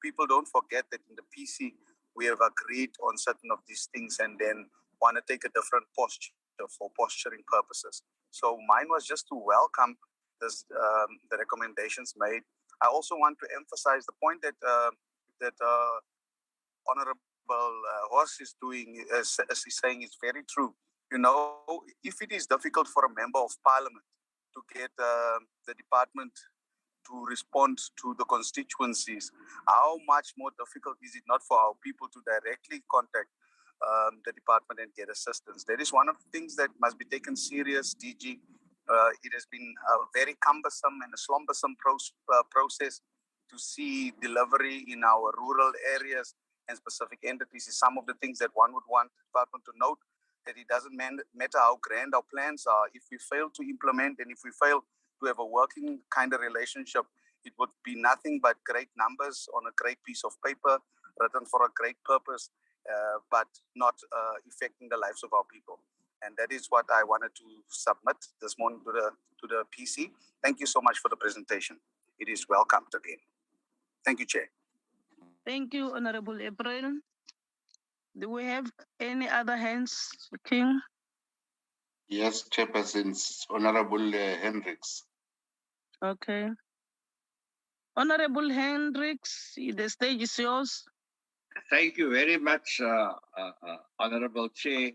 [SPEAKER 8] people don't forget that in the PC we have agreed on certain of these things and then want to take a different posture for posturing purposes. So mine was just to welcome this, the recommendations made. I also want to emphasize the point that Honorable Horst is doing, as he's saying, is very true. You know, if it is difficult for a member of parliament to get the department to respond to the constituencies, how much more difficult is it not for our people to directly contact the department and get assistance? That is one of the things that must be taken serious, DG. It has been a very cumbersome and a slumbersome process to see delivery in our rural areas and specific entities is some of the things that one would want the department to note, that it doesn't matter how grand our plans are. If we fail to implement and if we fail to have a working kind of relationship, it would be nothing but great numbers on a great piece of paper written for a great purpose, but not affecting the lives of our people. And that is what I wanted to submit this morning to the PC. Thank you so much for the presentation. It is welcomed again. Thank you, Chair.
[SPEAKER 1] Thank you, Honorable April. Do we have any other hands, King?
[SPEAKER 3] Yes, Chairperson, Honorable Hendricks.
[SPEAKER 1] Okay. Honorable Hendricks, the stage is yours.
[SPEAKER 9] Thank you very much, Honorable Chair.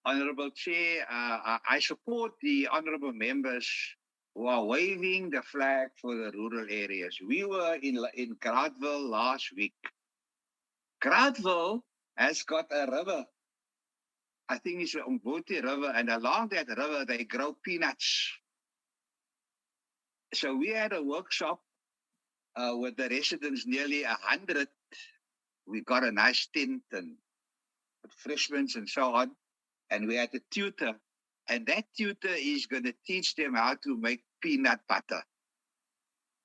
[SPEAKER 9] Honorable Chair, I support the honorable members who are waving the flag for the rural areas. We were in Gradville last week. Gradville has got a river. I think it's the Umbuti River, and along that river, they grow peanuts. So we had a workshop with the residents, nearly 100. We got a nice tent and refreshments and so on. And we had a tutor. And that tutor is going to teach them how to make peanut butter.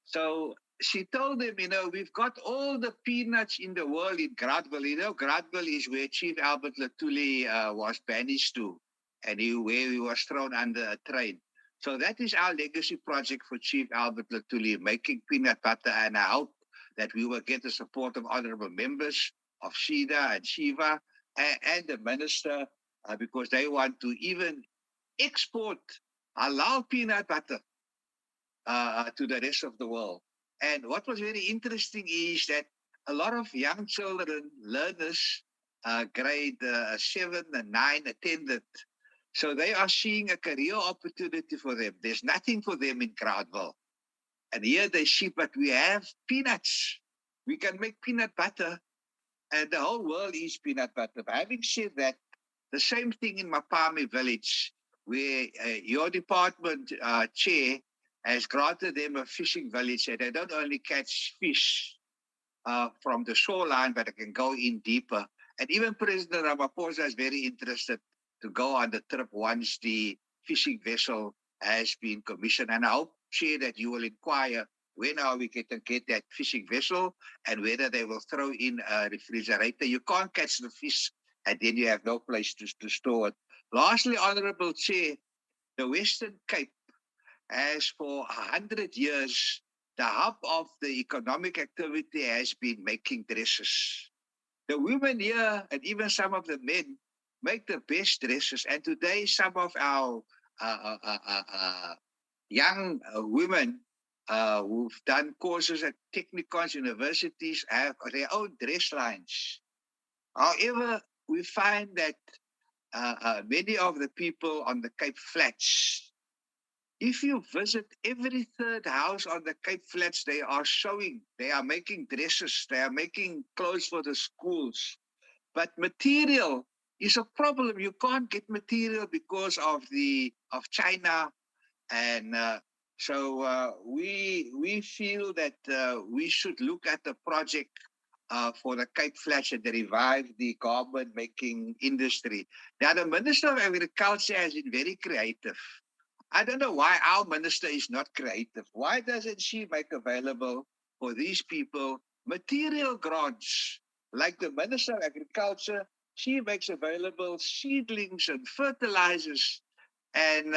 [SPEAKER 9] So she told them, you know, we've got all the peanuts in the world in Gradville. You know, Gradville is where Chief Albert Lutuli was banished to, and where he was thrown under a train. So that is our legacy project for Chief Albert Lutuli, making peanut butter. And I hope that we will get the support of honorable members of SHIDA and Shiva and the minister, because they want to even export halal peanut butter to the rest of the world. And what was very interesting is that a lot of young children, learners, grade 7 and 9 attended. So they are seeing a career opportunity for them. There's nothing for them in Gradville. And here they see, but we have peanuts. We can make peanut butter, and the whole world is peanut butter. But having said that, the same thing in Mapami village, where your department chair has granted them a fishing village, and they don't only catch fish from the shoreline, but they can go in deeper. And even President Ramaphosa is very interested to go on the trip once the fishing vessel has been commissioned. And I hope, Chair, that you will inquire when are we going to get that fishing vessel and whether they will throw in a refrigerator. You can't catch the fish and then you have no place to store it. Lastly, Honorable Chair, the Western Cape has for 100 years, the hub of the economic activity has been making dresses. The women here and even some of the men make the best dresses. And today, some of our young women who've done courses at technikons, universities, have their own dress lines. However, we find that many of the people on the Cape Flats, if you visit every third house on the Cape Flats, they are showing, they are making dresses, they are making clothes for the schools. But material is a problem. You can't get material because of China. And so we feel that we should look at the project for the Cape Flats and revive the garment-making industry. Now, the Minister of Agriculture has been very creative. I don't know why our minister is not creative. Why doesn't she make available for these people material grants? Like the Minister of Agriculture, she makes available seedlings and fertilizers, and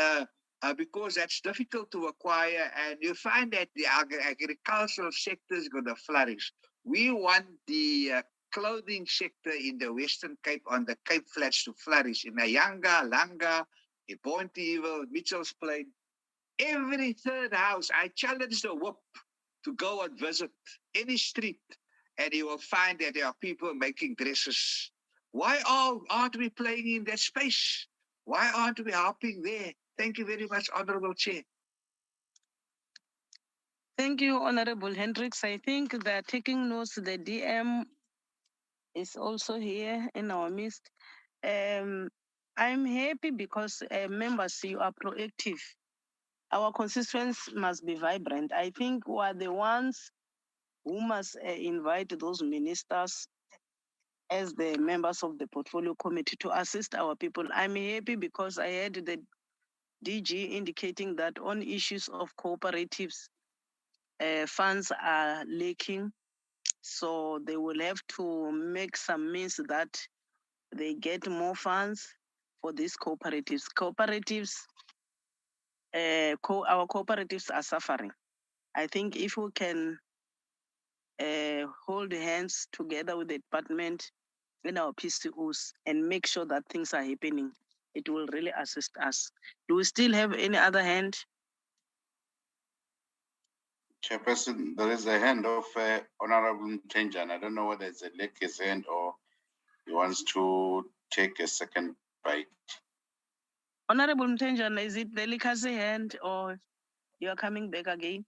[SPEAKER 9] because that's difficult to acquire, and you find that the agricultural sector is going to flourish. We want the clothing sector in the Western Cape, on the Cape Flats, to flourish. In Ayanga, Langa, in Pontyville, Mitchell's Plain, every third house, I challenge the whip to go and visit any street, and you will find that there are people making dresses. Why aren't we playing in that space? Why aren't we helping there? Thank you very much, Honorable Chair.
[SPEAKER 1] Thank you, Honorable Hendricks. I think they're taking notes. The DM is also here in our midst. I'm happy because members, you are proactive. Our constituents must be vibrant. I think we are the ones who must invite those ministers as the members of the portfolio committee to assist our people. I'm happy because I heard the DG indicating that on issues of cooperatives, funds are lacking. So they will have to make some means that they get more funds for these cooperatives. Our cooperatives are suffering. I think if we can hold hands together with the department in our PCOs and make sure that things are happening, it will really assist us. Do we still have any other hand?
[SPEAKER 3] Chairperson, there is a hand of Honorable Mtenjan. I don't know whether it's a lick his hand or he wants to take a second bite.
[SPEAKER 1] Honorable Mtenjan, is it the Likase hand or you are coming back again?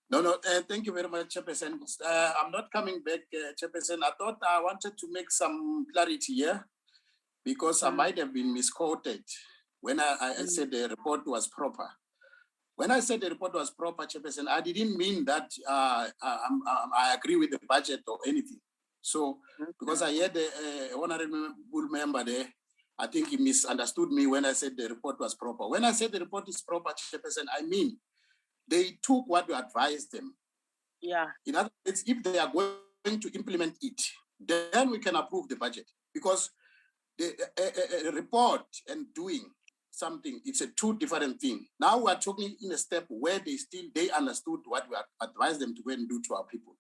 [SPEAKER 6] No, thank you very much, Chairperson. I'm not coming back, Chairperson. I thought I wanted to make some clarity here because I might have been misquoted when I said the report was proper. When I said the report was proper, Chairperson, I didn't mean that I agree with the budget or anything. So, because I had the honorable member there, I think he misunderstood me when I said the report was proper. When I said the report is proper, Chairperson, I mean they took what we advised them.
[SPEAKER 1] Yeah.
[SPEAKER 6] In other words, if they are going to implement it, then we can approve the budget, because the report and doing something, it's a two different thing. Now we are talking in a step where they understood what we advised them to go and do to our people.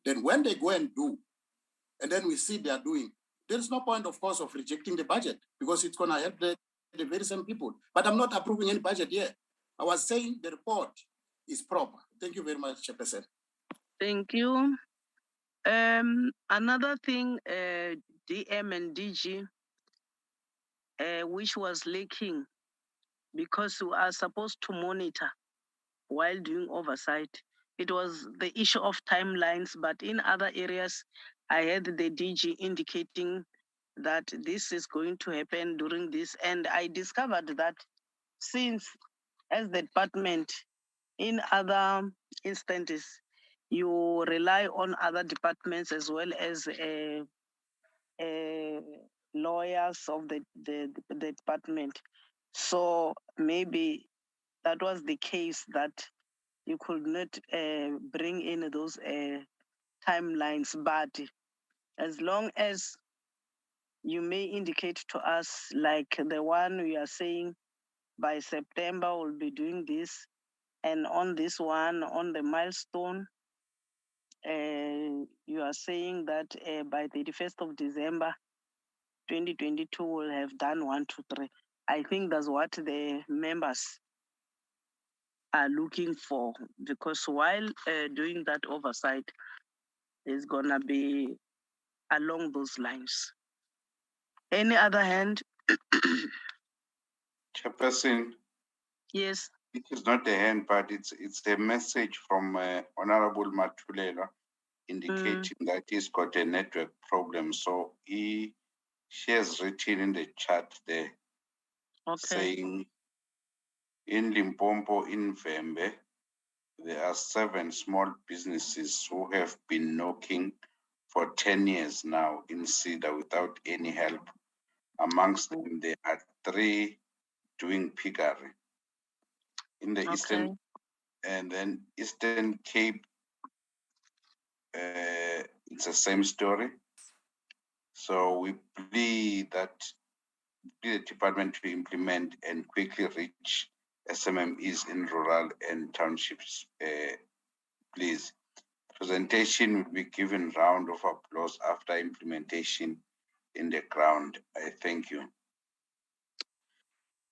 [SPEAKER 6] Then when they go and do, and then we see they are doing, there's no point, of course, of rejecting the budget, because it's going to help the very same people. But I'm not approving any budget here. I was saying the report is proper. Thank you very much, Chairperson.
[SPEAKER 1] Thank you. Another thing, DM and DG, which was lacking, because we are supposed to monitor while doing oversight. It was the issue of timelines, but in other areas, I had the DG indicating that this is going to happen during this. And I discovered that since, as the department, in other instances, you rely on other departments as well as lawyers of the department. So maybe that was the case, that you could not bring in those timelines. But as long as you may indicate to us, like the one we are saying, by September we'll be doing this, and on this one, on the milestone, you are saying that by the 31st of December 2022 we'll have done 1, 2, 3. I think that's what the members are looking for, because while doing that oversight is gonna be along those lines. Any other hand?
[SPEAKER 3] Chairperson.
[SPEAKER 1] Yes.
[SPEAKER 3] It is not a hand, but it's a message from Honorable Matulela indicating that he's got a network problem. So she has written in the chat there, saying in Limpopo, in Vembe, there are 7 small businesses who have been knocking for 10 years now in CEDA without any help. Amongst them, there are 3 doing piggery in the Eastern, and then Eastern Cape. It's the same story. So we plead that the department to implement and quickly reach SMMEs in rural and townships, please. Presentation will be given round of applause after implementation in the ground. I thank you.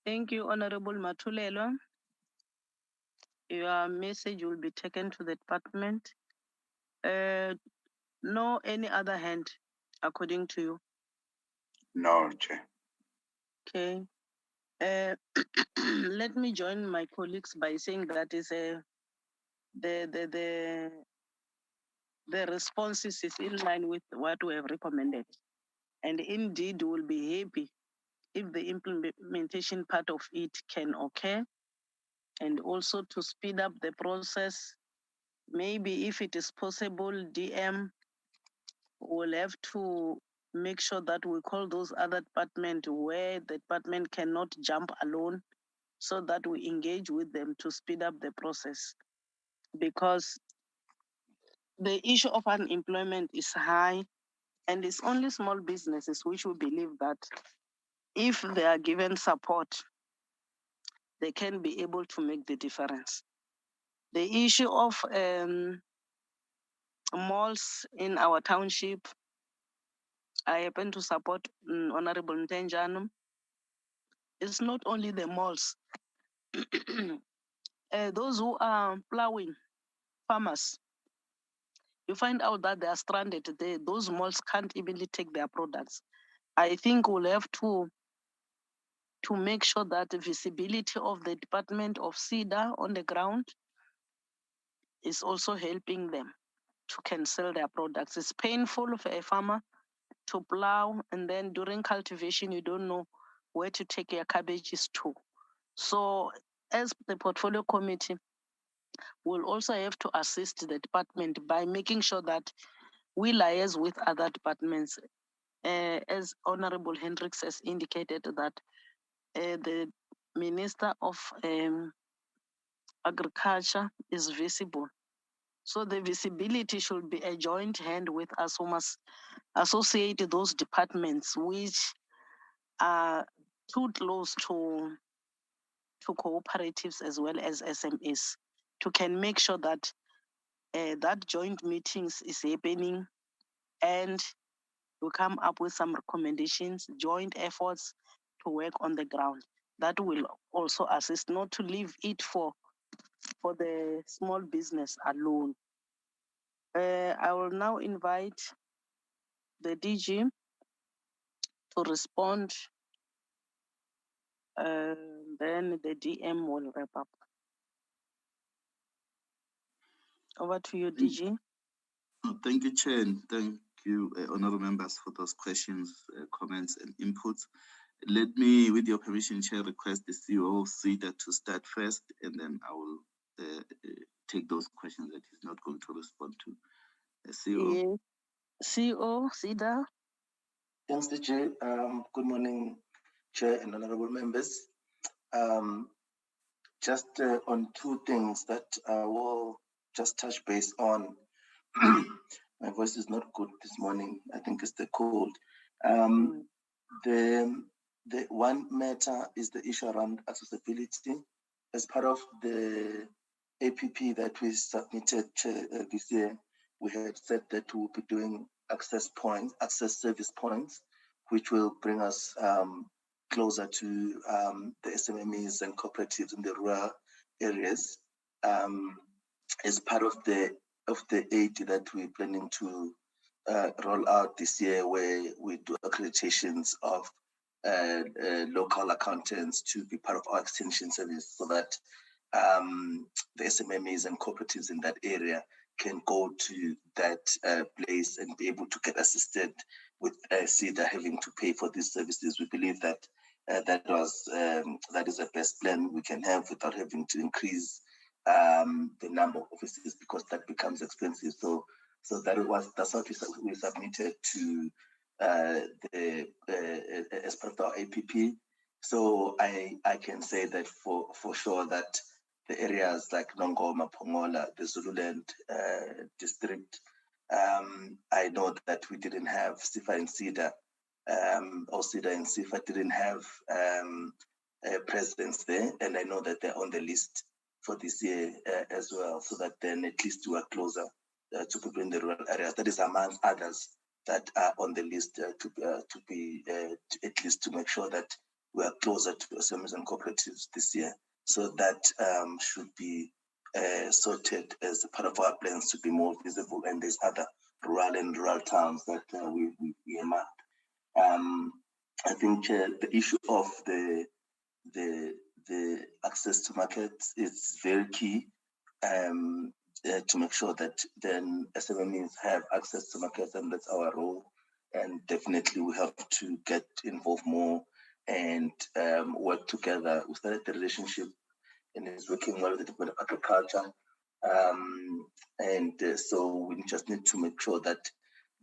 [SPEAKER 1] Thank you, Honorable Matulelo. Your message will be taken to the department. No any other hand, according to you?
[SPEAKER 3] No, Chair.
[SPEAKER 1] Okay. Let me join my colleagues by saying that is the responses is in line with what we have recommended. And indeed, we'll be happy if the implementation part of it can occur, and also to speed up the process. Maybe if it is possible, DM will have to make sure that we call those other departments where the department cannot jump alone, so that we engage with them to speed up the process. Because the issue of unemployment is high, and it's only small businesses which we believe that if they are given support, they can be able to make the difference. The issue of malls in our township, I happen to support Honorable Ntenjano. It's not only the malls. Those who are plowing, farmers, you find out that they are stranded there. Those malls can't even take their products. I think we'll have to make sure that the visibility of the Department of CEDA on the ground is also helping them to cancel their products. It's painful for a farmer to plow, and then during cultivation, you don't know where to take your cabbages to. So as the portfolio committee, we'll also have to assist the department by making sure that we liaise with other departments. As Honorable Hendricks has indicated that the Minister of Agriculture is visible. So the visibility should be a joint hand with us who must associate those departments which are too close to cooperatives as well as SMEs, to can make sure that that joint meetings is happening, and we come up with some recommendations, joint efforts to work on the ground. That will also assist, not to leave it for the small business alone. I will now invite the DG to respond, then the DM will wrap up. Over to you, DG.
[SPEAKER 5] Thank you, Chair, and thank you, honorable members, for those questions, comments, and inputs. Let me, with your permission, Chair, request the CEO of CEDA to start first, and then I will take those questions that he's not going to respond to. CEO.
[SPEAKER 1] Yes. CEO, CEDA.
[SPEAKER 10] Thanks, DG. Good morning, Chair and honorable members. Just on 2 things that I will just touch base on. My voice is not good this morning. I think it's the cold. The one matter is the issue around accessibility. As part of the APP that we submitted this year, we had said that we will be doing access service points, which will bring us closer to the SMMEs and cooperatives in the rural areas, as part of the aid that we're planning to roll out this year, where we do accreditations of local accountants to be part of our extension service, so that the SMMEs and cooperatives in that area can go to that place and be able to get assisted with CEDA having to pay for these services. We believe that that is the best plan we can have without having to increase the number of offices because that becomes expensive. So that's what we submitted to as part of our APP. So I can say that for sure that the areas like Nongoma, Pongola, the Zululand district, I know that we didn't have SIFA and SIDA, or SIDA and SIFA didn't have presence there, and I know that they're on the list for this year as well, so that then at least we are closer to people in the rural areas. That is amongst others that are on the list to be at least to make sure that we are closer to SMEs and cooperatives this year. So that should be sorted as part of our plans to be more visible. And there's other rural towns that we earmarked. I think the issue of the access to markets is very key to make sure that then SMEs have access to markets, and that's our role. And definitely we have to get involved more and work together. We started the relationship and it's working well with the Department of Agriculture. So we just need to make sure that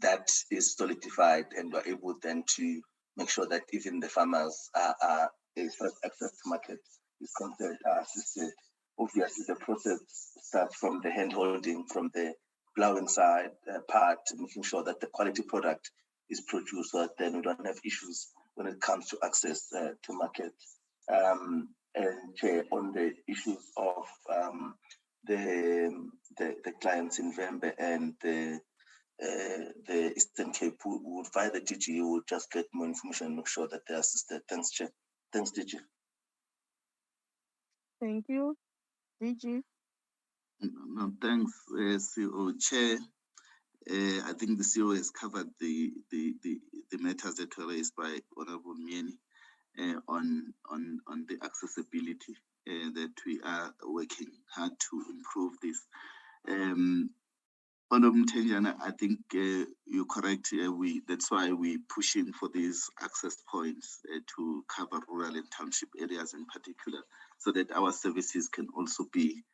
[SPEAKER 10] that is solidified and we're able then to make sure that even the farmers are first access to market is concerned, assisted. Obviously, the process starts from the hand holding, from the plowing side part, making sure that the quality product is produced so that then we don't have issues when it comes to access to market. And on the issues of the clients in Vembe and the Eastern Cape, we would via the DG, we would just get more information and make sure that they're assisted. Thanks, Chair. Thanks, DG.
[SPEAKER 1] Thank you. DG.
[SPEAKER 5] No, thanks, CEO. Chair. I think the CEO has covered the matters that were raised by Honorable Mieni on the accessibility that we are working hard to improve this. Honorable Mtenjana, I think you're correct. That's why we're pushing for these access points to cover rural and township areas in particular, so that our services can also be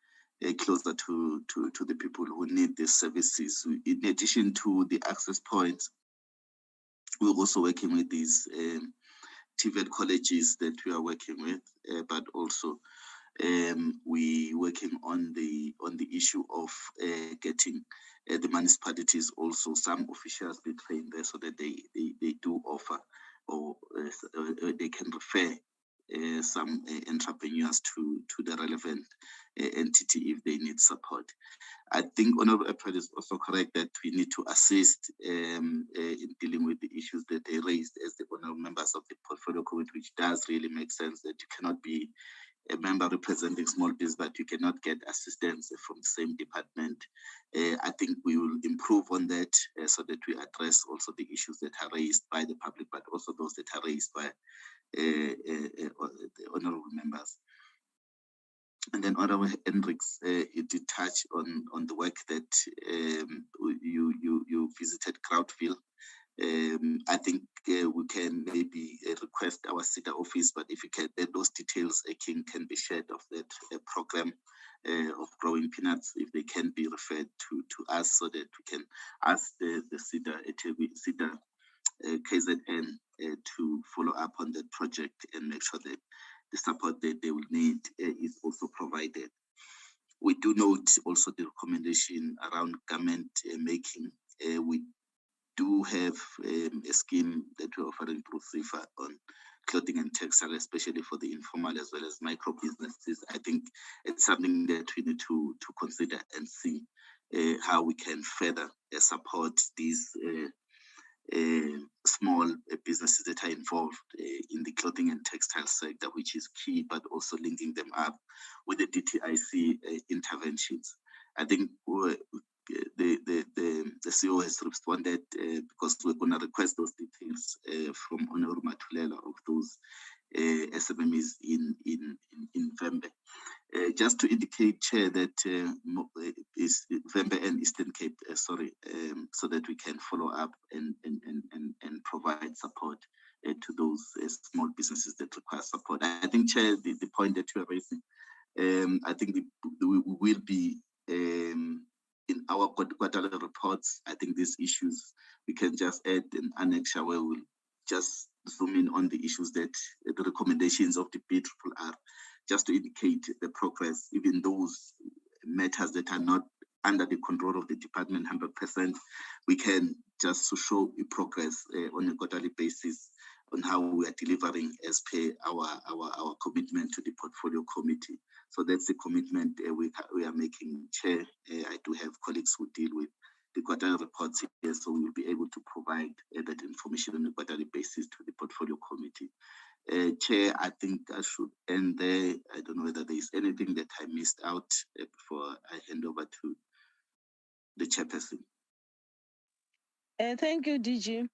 [SPEAKER 5] closer to the people who need these services. In addition to the access points, we're also working with these TVET colleges that we are working with, but also we working on the issue of getting the municipalities also some officials be trained there so that they do offer or they can refer some entrepreneurs to the relevant entity if they need support. I think Honorable April is also correct that we need to assist in dealing with the issues that they raised as the honorable members of the portfolio committee, which does really make sense that you cannot be a member representing small business, but you cannot get assistance from the same department. I think we will improve on that so that we address also the issues that are raised by the public, but also those that are raised by the honorable members. And then Honorable Hendricks, you did touch on the work that you visited Crowdville. I think we can maybe request our SIDA office, but if you can, those details can be shared of that program of growing peanuts, if they can be referred to us so that we can ask the SIDA KZN to follow up on that project and make sure that the support that they will need is also provided. We do note also the recommendation around garment making. We do have a scheme that we're offering through SIFA on clothing and textile, especially for the informal as well as micro businesses. I think it's something that we need to consider and see how we can further support these small businesses that are involved in the clothing and textile sector, which is key, but also linking them up with the DTIC interventions. I think the CEO has responded because we're going to request those details from Honorable Matulela of those SMMEs in Vembe. Just to indicate, Chair, that is Vembe and Eastern Cape, so that we can follow up and provide support to those small businesses that require support. I think, Chair, the point that you are raising I think we will be in our quarterly reports. I think these issues, we can just add an annexure where we'll just zoom in on the issues that the recommendations of the bid are, just to indicate the progress, even those matters that are not under the control of the department 100%, we can just to show a progress on a quarterly basis on how we are delivering as per our commitment to the portfolio committee. So that's the commitment we are making, Chair. I do have colleagues who deal with the quarterly reports here, so we will be able to provide that information on a quarterly basis to the portfolio committee. Chair, I think I should end there. I don't know whether there is anything that I missed out before I hand over to the chairperson.
[SPEAKER 1] Thank you, DG.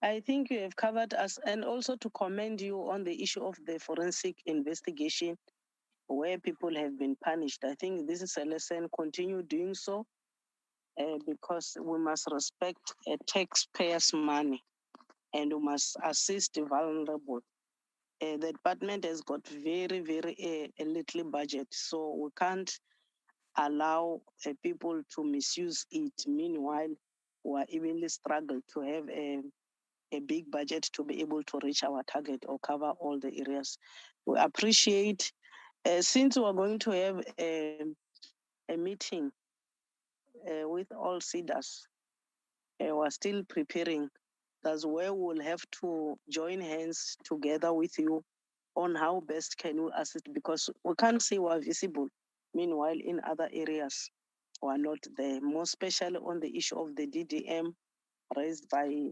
[SPEAKER 1] I think you have covered us, and also to commend you on the issue of the forensic investigation where people have been punished. I think this is a lesson. Continue doing so because we must respect taxpayers' money and we must assist the vulnerable. The department has got very, very a little budget, so we can't allow people to misuse it. Meanwhile, we are evenly struggle to have a big budget to be able to reach our target or cover all the areas. We appreciate, since we are going to have a meeting with all CEDAs, we're still preparing. That's where we'll have to join hands together with you on how best can we assist, because we can't say we're visible. Meanwhile, in other areas, we're not there, more especially on the issue of the DDM raised by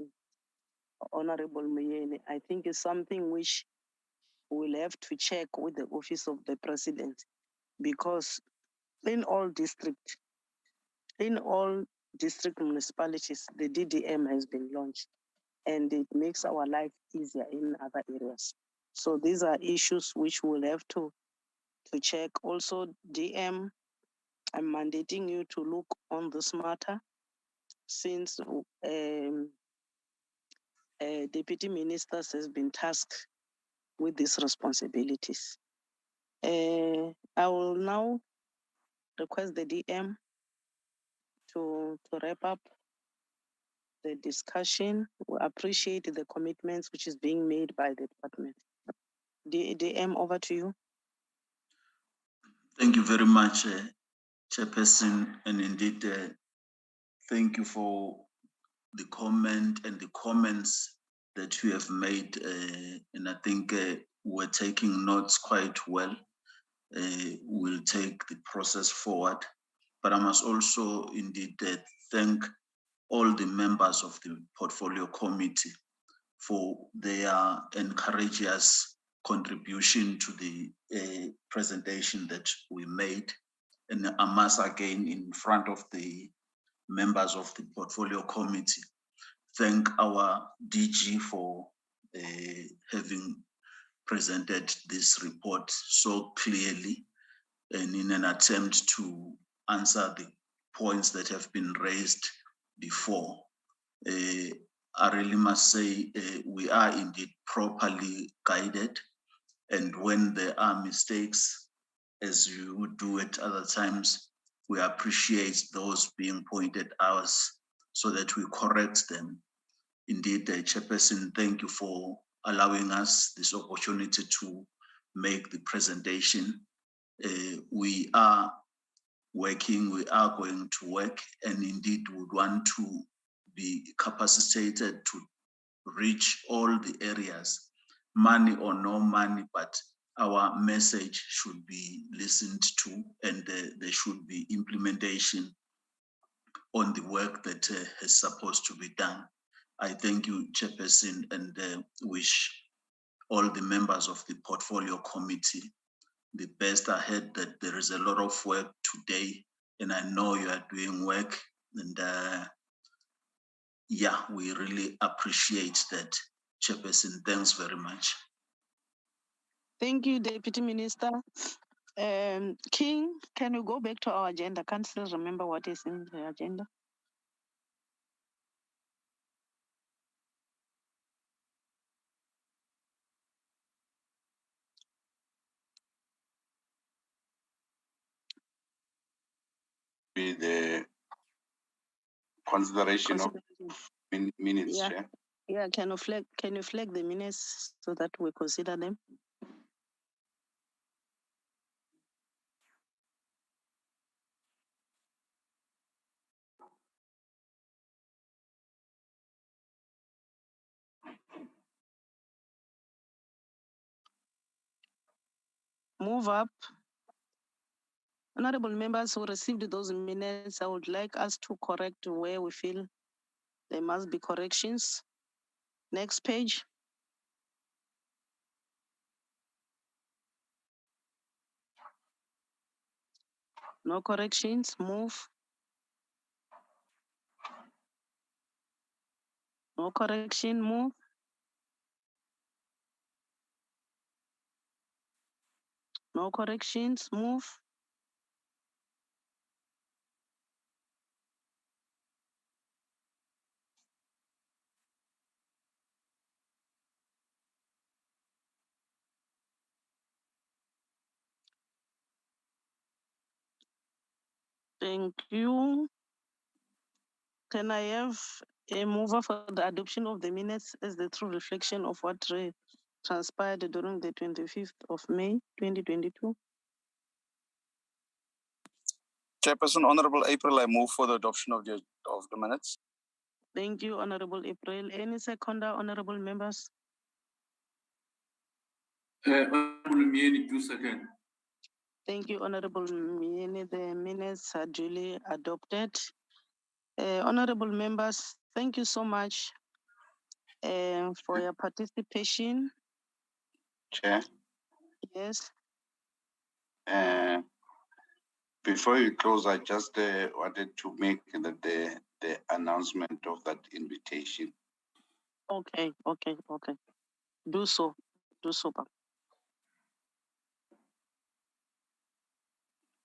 [SPEAKER 1] Honorable Muyene. I think it's something which we'll have to check with the Office of the President, because in all district municipalities, the DDM has been launched and it makes our life easier in other areas. So these are issues which we'll have to check. Also, DM, I'm mandating you to look on this matter since Deputy Ministers has been tasked with these responsibilities. I will now request the DM to wrap up the discussion. We appreciate the commitments which is being made by the department. DM, over to you.
[SPEAKER 2] Thank you very much, Chairperson, and indeed, thank you for the comment and the comments that you have made, and I think we're taking notes quite well. We'll take the process forward, but I must also indeed thank all the members of the portfolio committee for their encourageous contribution to the presentation that we made. And I must again, in front of the members of the portfolio committee, thank our DG for having presented this report so clearly and in an attempt to answer the points that have been raised before. I really must say we are indeed properly guided, and when there are mistakes, as you do at other times, we appreciate those being pointed out so that we correct them. Indeed, Chairperson, thank you for allowing us this opportunity to make the presentation. We are working, we are going to work, and indeed would want to be capacitated to reach all the areas, money or no money, but our message should be listened to, and there should be implementation on the work that is supposed to be done. I thank you, Chairperson, and wish all the members of the portfolio committee the best ahead, that there is a lot of work today, and I know you are doing work, and yeah, we really appreciate that. Chairperson, thanks very much.
[SPEAKER 1] Thank you, Deputy Minister. King, can you go back to our agenda? Can't still remember what is in the agenda.
[SPEAKER 3] be the consideration of minutes,
[SPEAKER 1] Yeah.
[SPEAKER 3] Chair.
[SPEAKER 1] Yeah, can you flag the minutes so that we consider them? Move up. Honorable members who received those minutes, I would like us to correct where we feel there must be corrections. Next page. No corrections, move. No correction, move. No corrections, move. Thank you. Can I have a mover for the adoption of the minutes as the true reflection of what transpired during the 25th of May, 2022?
[SPEAKER 8] Chairperson, Honorable April, I move for the adoption of the minutes.
[SPEAKER 1] Thank you, Honorable April. Any seconder, honorable members?
[SPEAKER 7] Honorable Mieni, 2 seconds.
[SPEAKER 1] Thank you, Honorable Mieni. The minutes are duly adopted. Honorable members, thank you so much for your participation.
[SPEAKER 3] Chair.
[SPEAKER 1] Yes.
[SPEAKER 3] Before you close, I just wanted to make the announcement of that invitation.
[SPEAKER 1] Okay. Do so.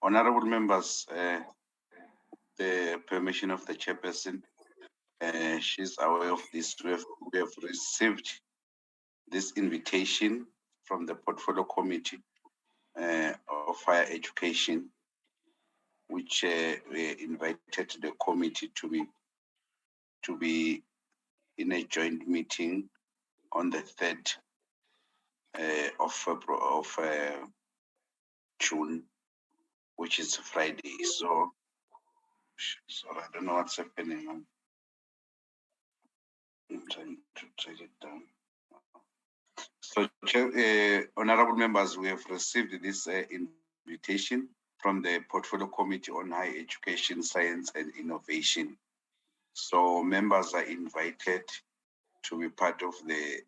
[SPEAKER 3] Honorable members, the permission of the chairperson, she's aware of this. We have received this invitation from the portfolio committee of higher education, which we invited the committee to be in a joint meeting on the 3rd of June, which is Friday. So I don't know what's happening. I'm trying to take it down. So, honorable members, we have received this invitation from the Portfolio Committee on Higher Education, Science and Innovation. So members are invited to be part of the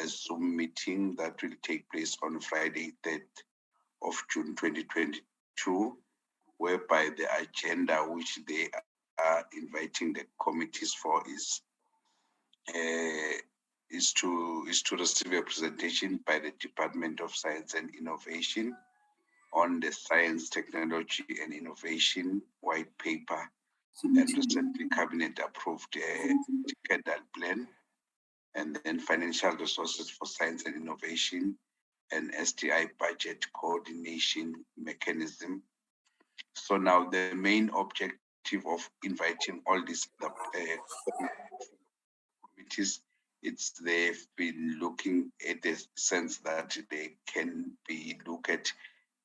[SPEAKER 3] Zoom meeting that will take place on Friday, 3rd of June 2022, whereby the agenda which they are inviting the committees for is to receive a presentation by the Department of Science and Innovation on the Science, Technology and Innovation White Paper and recently Cabinet approved decadal plan, and then financial resources for science and innovation and STI budget coordination mechanism. So now the main objective of inviting all these committees, they've been looking at the sense that they can look at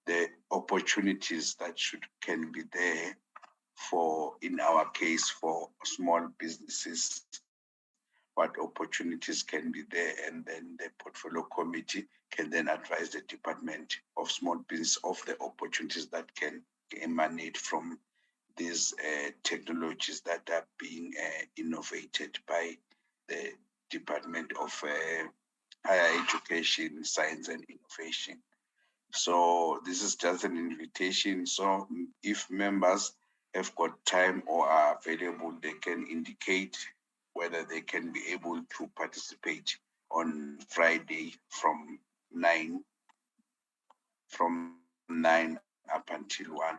[SPEAKER 3] the opportunities that can be there for, in our case, for small businesses, what opportunities can be there, and then the portfolio committee can then advise the Department of Small Business of the opportunities that can emanate from these technologies that are being innovated by the Department of Higher Education, Science and Innovation. So this is just an invitation. So if members have got time or are available, they can indicate whether they can be able to participate on Friday from 9 up until 1.